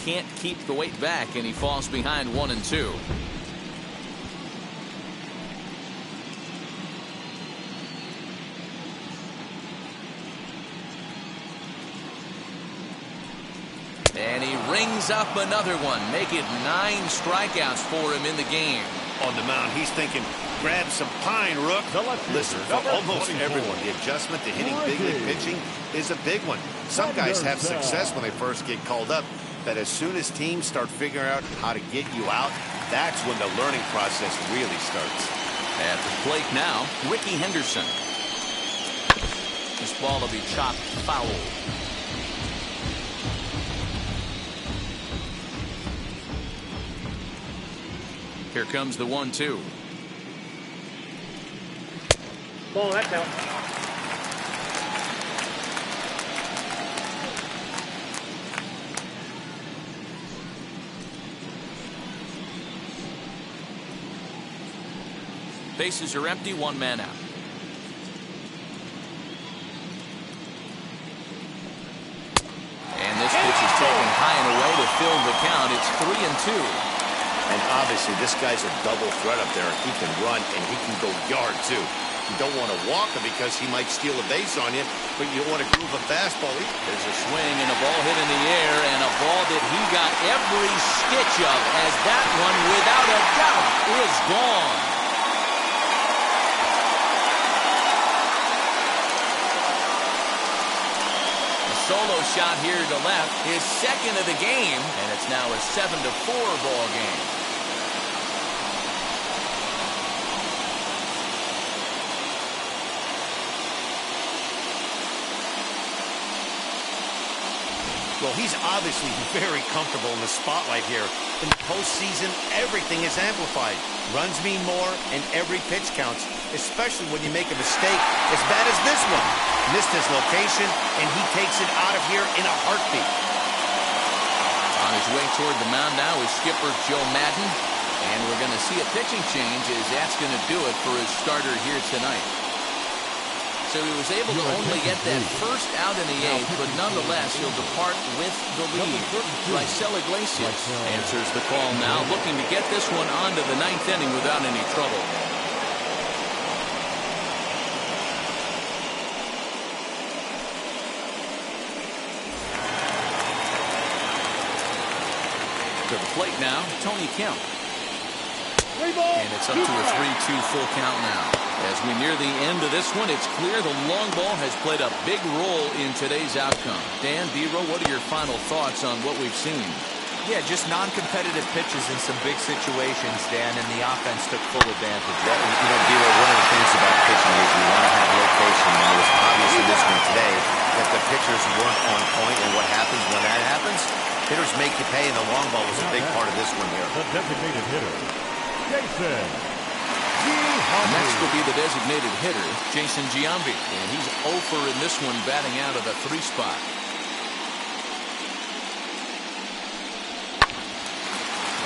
Can't keep the weight back, and he falls behind 1-2. And he rings up another one, make it 9 strikeouts for him in the game. On the mound, he's thinking, grab some pine, Rook. Listen, for almost everyone, the adjustment to hitting big league pitching is a big one. Some guys have success when they first get called up, but as soon as teams start figuring out how to get you out, that's when the learning process really starts. At the plate now, Ricky Henderson. This ball will be chopped foul. Here comes the 1-2. Ball, that's out. Bases are empty, 1 man out. count. It's 3-2. And obviously, this guy's a double threat up there. He can run, and he can go yard, too. You don't want to walk him because he might steal a base on you, but you don't want to groove a fastball either. There's a swing and a ball hit in the air, and a ball that he got every stitch of, as that one, without a doubt, is gone. A solo shot here to left, his second of the game, and it's now a 7-4 ball game. Well, he's obviously very comfortable in the spotlight here. In the postseason, everything is amplified. Runs mean more, and every pitch counts, especially when you make a mistake as bad as this one. Missed his location, and he takes it out of here in a heartbeat. On his way toward the mound now is skipper Joe Madden, and we're going to see a pitching change as that's going to do it for his starter here tonight. So he was able to only get that first out in the eighth, but nonetheless, he'll depart with the lead. Raisel Iglesias answers the call now, looking to get this one onto the ninth inning without any trouble. To the plate now, Tony Kemp. And it's up to a 3-2 full count now. As we near the end of this one, it's clear the long ball has played a big role in today's outcome. Dan, D-Row, what are your final thoughts on what we've seen? Yeah, just non-competitive pitches in some big situations, Dan, and the offense took full advantage. Well, you know, D-Row, one of the things about pitching is you want to have location, and it was obvious in this one today that the pitchers weren't on point, and what happens when that happens? Hitters make you pay, and the long ball was a big part of this one here. The designated hitter, Jason. Next will be the designated hitter, Jason Giambi. And he's 0 for in this one, batting out of the 3 spot.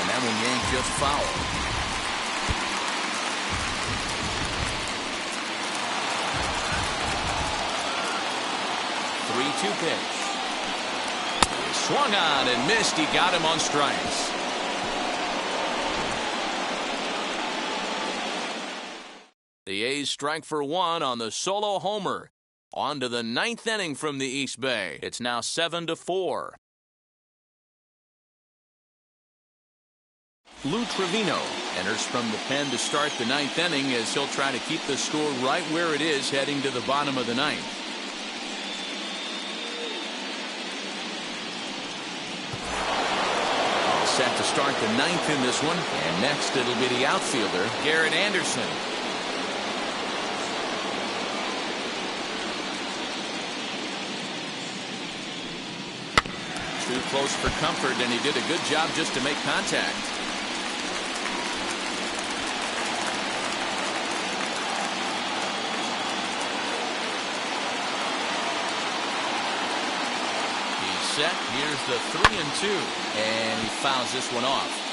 And that one yanked just foul. The 3-2 pitch. He swung on and missed. He got him on strikes. The A's strike for one on the solo homer. On to the ninth inning from the East Bay. It's now 7-4. Lou Trevino enters from the pen to start the ninth inning as he'll try to keep the score right where it is heading to the bottom of the ninth. All set to start the ninth in this one. And next it'll be the outfielder, Garrett Anderson. Too close for comfort, and he did a good job just to make contact. He's set. Here's the 3-2, and he fouls this one off.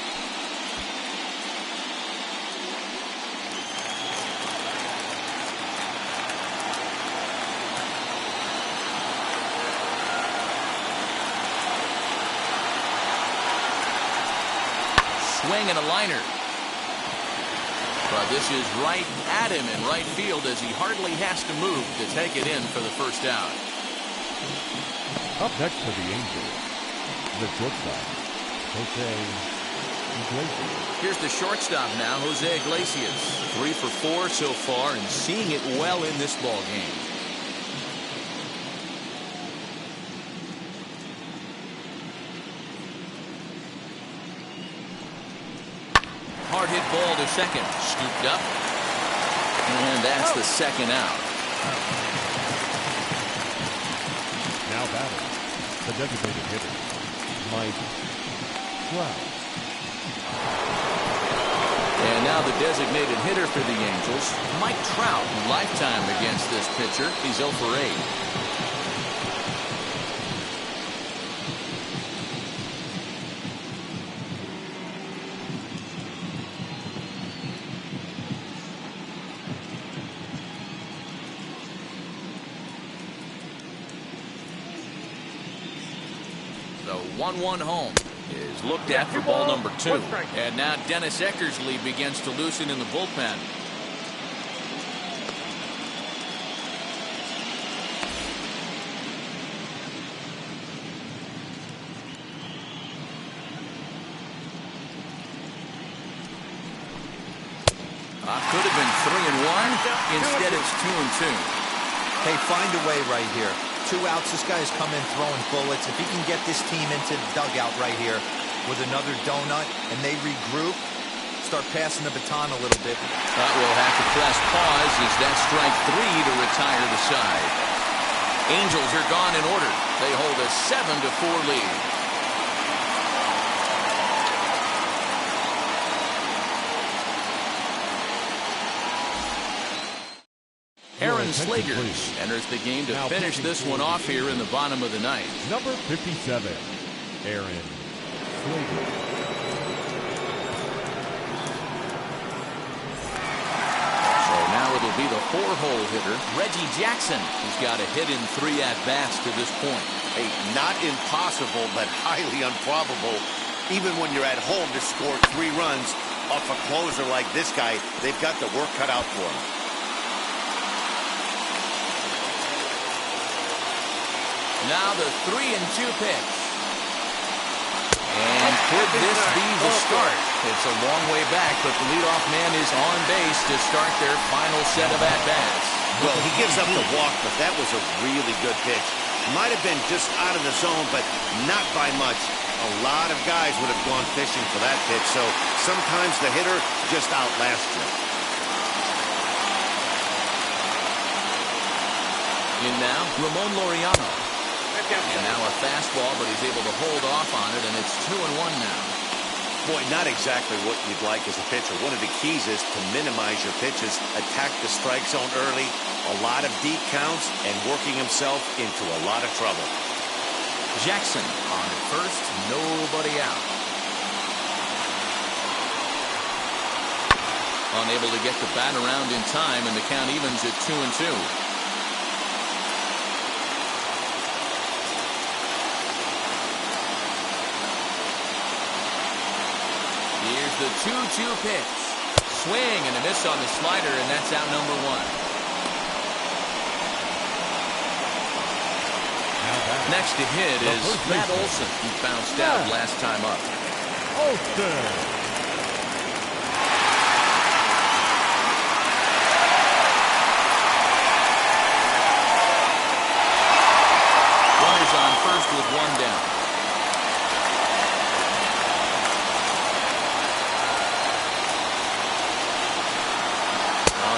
Swing and a liner. But this is right at him in right field as he hardly has to move to take it in for the first out. Up next for the Angels, the shortstop, Jose Iglesias. Here's the shortstop now, Jose Iglesias. 3 for 4 so far and seeing it well in this ball game. Hard hit ball to second. Scooped up. And that's the second out. Now batting, the designated hitter, Mike Trout. And now the designated hitter for the Angels, Mike Trout. Lifetime against this pitcher. He's 0 for 8. The 1-1 home. is looked at for ball number 2. And now Dennis Eckersley begins to loosen in the bullpen. Could have been 3-1. Instead, it's 2-2. Hey, find a way right here. 2 outs. This guy has come in throwing bullets. If he can get this team into the dugout right here with another donut and they regroup, start passing the baton a little bit. But we'll have to press pause as that's strike 3 to retire the side. Angels are gone in order. They hold a 7-4 lead. Aaron Slegers enters the game to finish this one off here in the bottom of the ninth. Number 57, Aaron Slegers. So now it'll be the 4-hole hitter, Reggie Jackson, who's got a hit in 3 at-bats to this point. Hey, not impossible, but highly improbable. Even when you're at home to score 3 runs off a closer like this guy, they've got the work cut out for him. Now the 3-2 pitch. And could this be the start? It's a long way back, but the leadoff man is on base to start their final set of at-bats. Well, he gives up the walk, but that was a really good pitch. Might have been just out of the zone, but not by much. A lot of guys would have gone fishing for that pitch, so sometimes the hitter just outlasts you. In now, Ramon Laureano. And now a fastball, but he's able to hold off on it, and it's 2-1 now. Boy, not exactly what you'd like as a pitcher. One of the keys is to minimize your pitches, attack the strike zone early, a lot of deep counts, and working himself into a lot of trouble. Jackson on at first, nobody out. Unable to get the bat around in time, and the count evens at 2-2. Here's the 2-2 pitch. Swing and a miss on the slider, and that's out number 1. Next to hit is Matt Olson, who bounced out last time up. Olson. Runners on first with 1 down.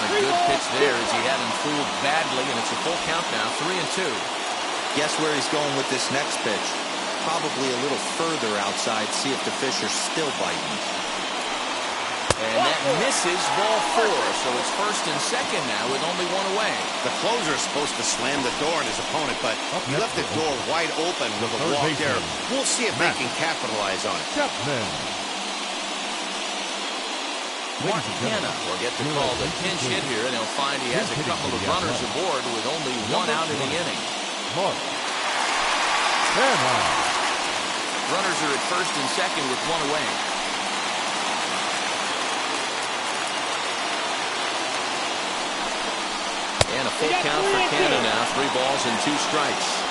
Good pitch there as he had him fooled badly, and it's a full count now, 3-2. Guess where he's going with this next pitch? Probably a little further outside, see if the fish are still biting. And that misses ball 4, so it's first and second now with only 1 away. The closer is supposed to slam the door on his opponent, but he left the door wide open with a walk there. We'll see if they can capitalize on it. Mark Hanna will get the call to pinch hit here, and he'll find he has a couple of runners aboard with only 1 out in the inning. Mark Hanna. Runners are at first and second with 1 away. And a full count for Canada now, 3 balls and 2 strikes.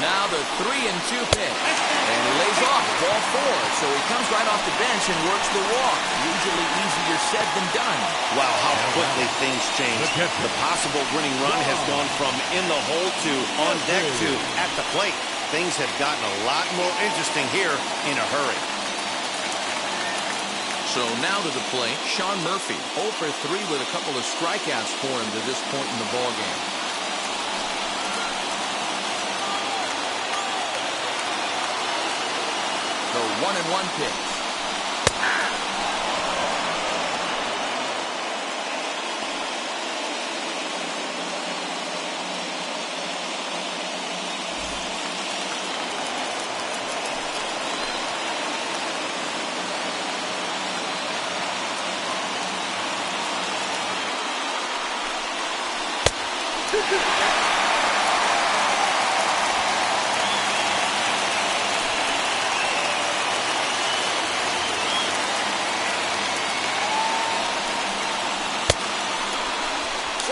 Now the 3-2 pitch. And he lays off ball 4. So he comes right off the bench and works the walk. Usually easier said than done. Wow, how quickly things change. The possible winning run has gone from in the hole to on deck to at the plate. Things have gotten a lot more interesting here in a hurry. So now to the plate, Sean Murphy. 0 for 3 with a couple of strikeouts for him to this point in the ballgame. The 1-1 pitch.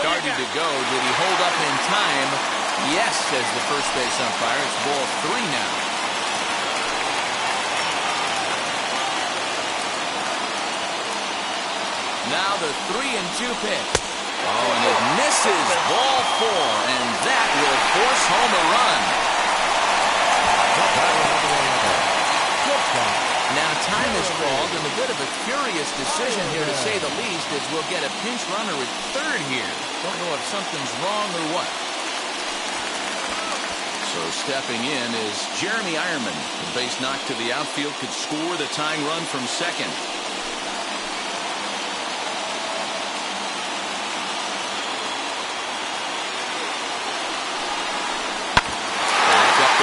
Starting to go. Did he hold up in time? Yes, says the first base umpire. It's ball 3 now. Now the 3-2 pitch. Oh, and it misses. Ball 4, and that will force home a run. Now time is called, and a bit of a curious decision here to say the least, as we'll get a pinch runner at third here. Don't know if something's wrong or what. So stepping in is Jeremy Ironman. The base knock to the outfield could score the tying run from second.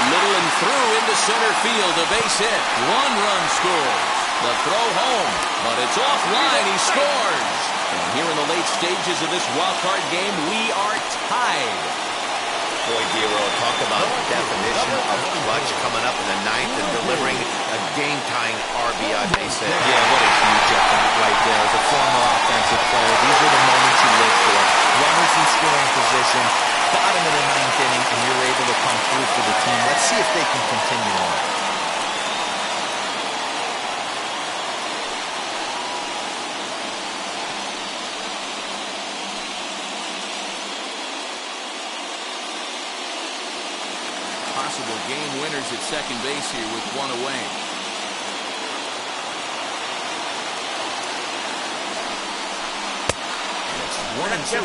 Middle and through into center field. A base hit. 1 run scores. The throw home, but it's offline. He scores. And here in the late stages of this wild card game, we are tied. Boy, Dero, talk about the definition of clutch coming up in the 9th and delivering a game-tying RBI base hit. Yeah, what a huge effort right there. As a former offensive player, these are the moments you live for. Runners in scoring position, bottom of the 9th inning, and you're able to come through for the team. Let's see if they can continue on. Possible game winners at second base here with 1 away. One and two.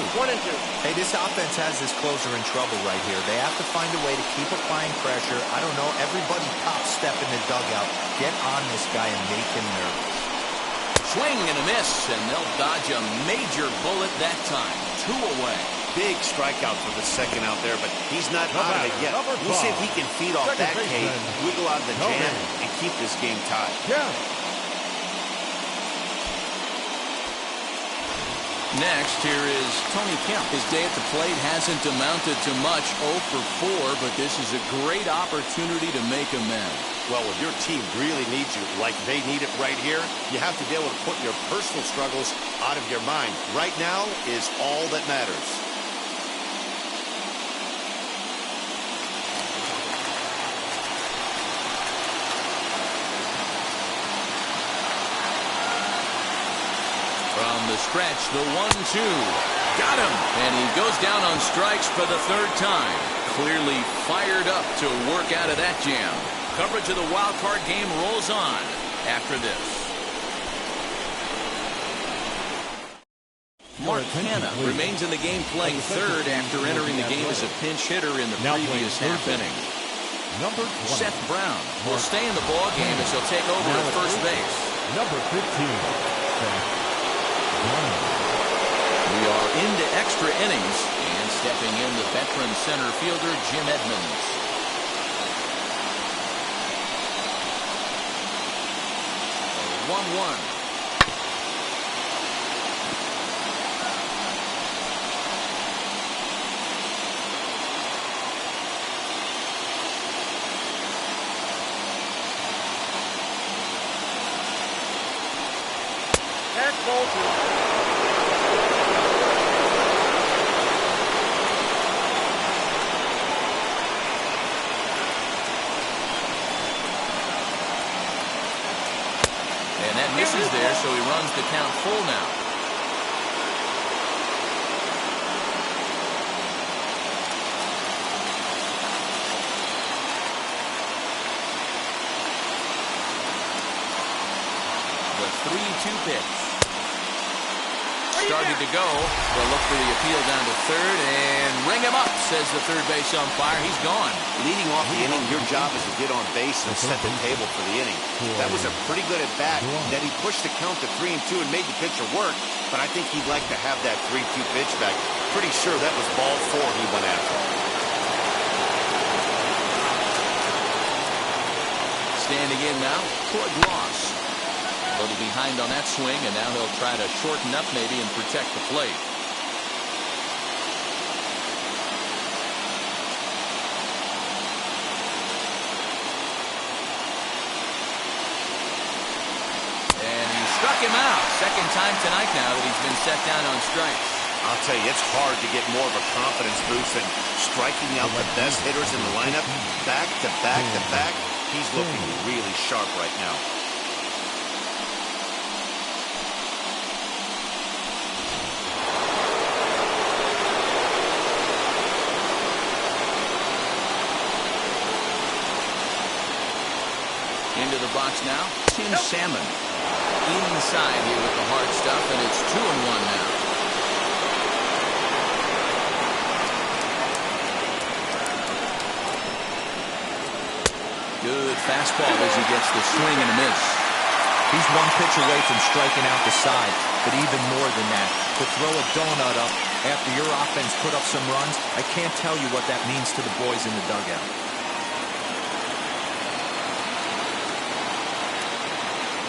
Hey, this offense has this closer in trouble right here. They have to find a way to keep applying pressure. I don't know. Everybody top step in the dugout. Get on this guy and make him nervous. Swing and a miss, and they'll dodge a major bullet that time. 2 away. Big strikeout for the second out there, but he's not out of it yet. We'll see if he can feed off that K, wiggle out of the jam, and keep this game tied. Next, here is Tony Kemp. His day at the plate hasn't amounted to much, 0 for 4, but this is a great opportunity to make amends. Well, if your team really needs you like they need it right here, you have to be able to put your personal struggles out of your mind. Right now is all that matters. From the stretch, the 1-2. Got him! And he goes down on strikes for the 3rd time. Clearly fired up to work out of that jam. Coverage of the wild card game rolls on after this. Mark Hanna remains in the game playing third after entering the game as a pinch hitter in the previous half inning. Seth Brown will stay in the ball game as he'll take over at first base. Number 15, Seth Brown. We are into extra innings, and stepping in the veteran center fielder Jim Edmonds. 1-1. That's ball 2. And that misses there, so he runs the count full now. The 3-2 pitch. Started to go. They'll look for the appeal down to third and ring him up, says the third base umpire. He's gone. Leading off the inning, your job is to get on base and set the table for the inning. That was a pretty good at-bat. That he pushed the count to 3-2 and made the pitcher work, but I think he'd like to have that 3-2 pitch back. Pretty sure that was ball 4 he went after. Standing in now, Claude Ross. A little behind on that swing, and now he'll try to shorten up maybe and protect the plate. time tonight now that he's been set down on strikes. I'll tell you, it's hard to get more of a confidence boost than striking out the best hitters in the lineup. Back to back to back. He's looking really sharp right now. Into the box now, Tim Salmon. Inside here with the hard stuff, and it's 2-1 now. Good fastball as he gets the swing and a miss. He's one pitch away from striking out the side, but even more than that, to throw a donut up after your offense put up some runs, I can't tell you what that means to the boys in the dugout.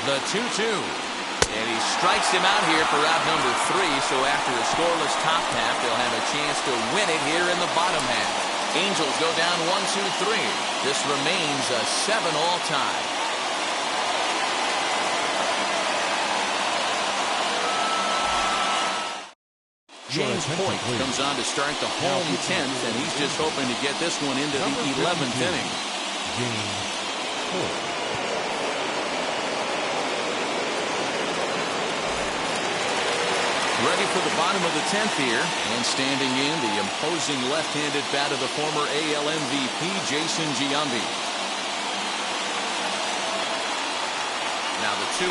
The 2-2. And he strikes him out here for out number 3, so after a scoreless top half, they'll have a chance to win it here in the bottom half. Angels go down 1-2-3. This remains a 7-all tie. James Hoyt comes on to start the home 10th, and he's just hoping to get this one into the 11th inning. James Hoyt. Ready for the bottom of the 10th here, and standing in the imposing left-handed bat of the former AL MVP, Jason Giambi. Now the 2-1.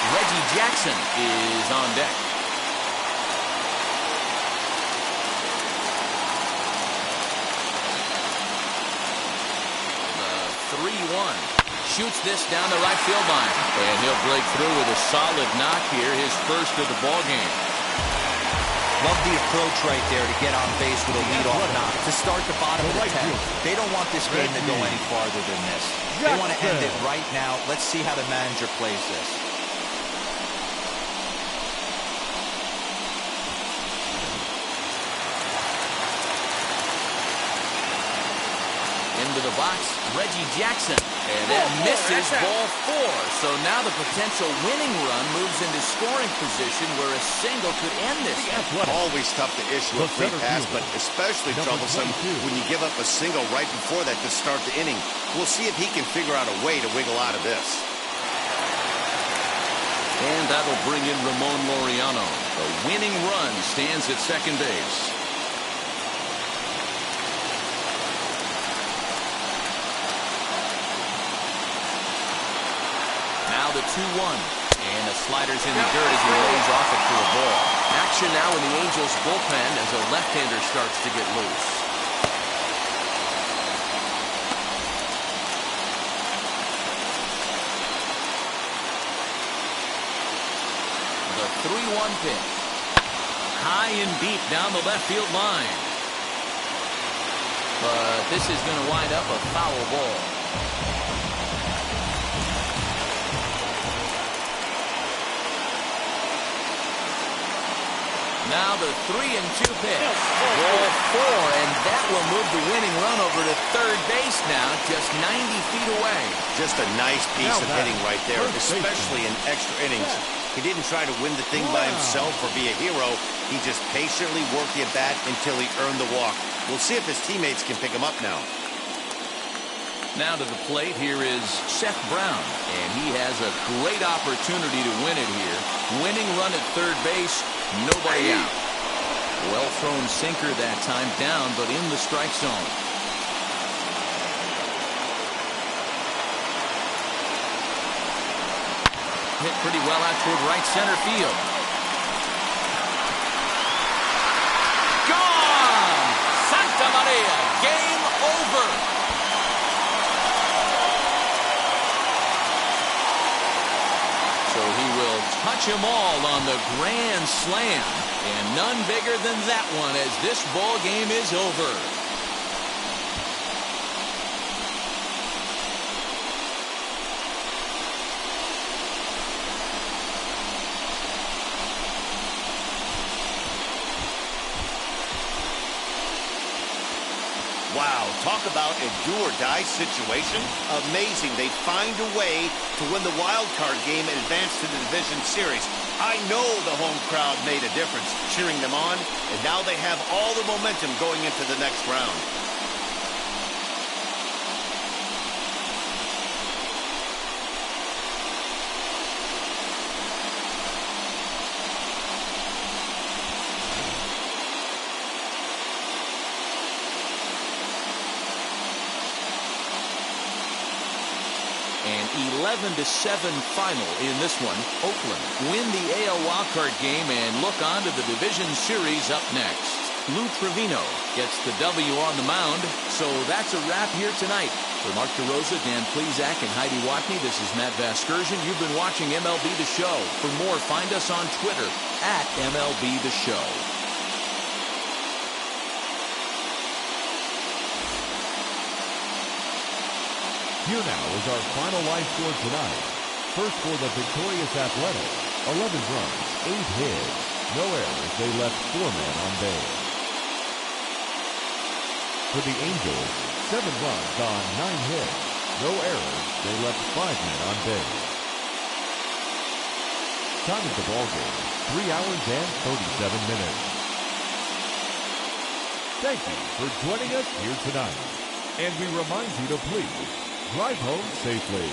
Reggie Jackson is on deck. The 3-1. Shoots this down the right field line. And he'll break through with a solid knock here, his first of the ball game. Love the approach right there to get on base with a leadoff knock to start the bottom of the 10th. They don't want this game to go any farther than this. They want to end it right now. Let's see how the manager plays this. Into the box, Reggie Jackson. And that misses ball 4. So now the potential winning run moves into scoring position where a single could end this. Always tough to issue a free pass, but especially troublesome when you give up a single right before that to start the inning. We'll see if he can figure out a way to wiggle out of this. And that'll bring in Ramon Laureano. The winning run stands at second base. Now the 2-1. And the slider's in the dirt as he lays off it for a ball. Action now in the Angels bullpen as a left-hander starts to get loose. The 3-1 pitch. High and deep down the left field line. But this is going to wind up a foul ball. Now the 3-2 pitch. Ball 4, and that will move the winning run over to third base now, just 90 feet away. Just a nice piece of hitting right there, especially in extra innings. He didn't try to win the thing by himself or be a hero. He just patiently worked the at-bat until he earned the walk. We'll see if his teammates can pick him up now. Now to the plate, here is Seth Brown, and he has a great opportunity to win it here. Winning run at third base, nobody out. Well thrown sinker that time, down, but in the strike zone. Hit pretty well out toward right center field. Gone! Santa Maria, game over. So he will touch them all on the grand slam. And none bigger than that one as this ball game is over. Wow, talk about a do-or-die situation. Amazing. They find a way to win the wild card game and advance to the division series. I know the home crowd made a difference, cheering them on, and now they have all the momentum going into the next round. An 11-7 final in this one. Oakland win the AL wildcard game and look on to the division series up next. Lou Trevino gets the W on the mound. So that's a wrap here tonight. For Mark DeRosa, Dan Plesac, and Heidi Watney, this is Matt Vasgersian. You've been watching MLB The Show. For more, find us on Twitter at MLB The Show. Here now is our final line score tonight. First for the victorious Athletics, 11 runs, 8 hits, no errors. They left 4 men on base. For the Angels, 7 runs on 9 hits, no errors. They left 5 men on base. Time of the ballgame, 3 hours and 37 minutes. Thank you for joining us here tonight. And we remind you to please drive home safely.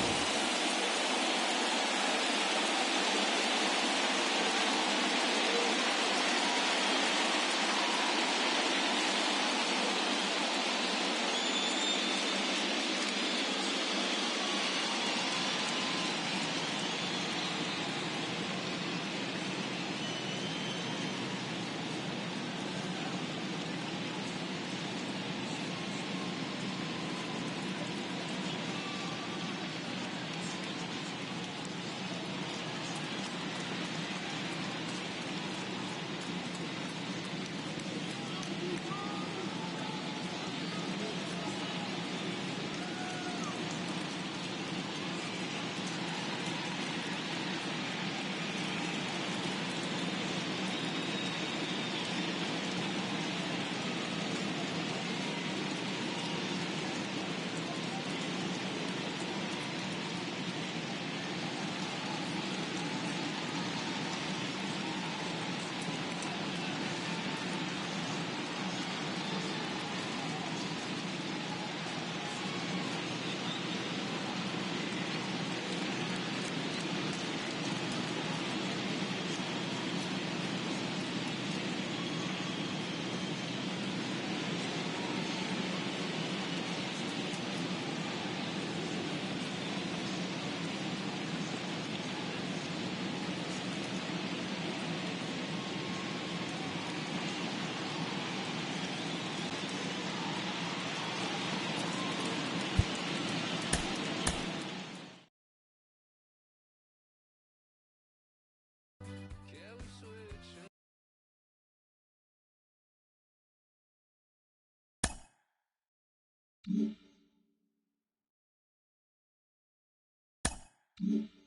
Mm-hmm.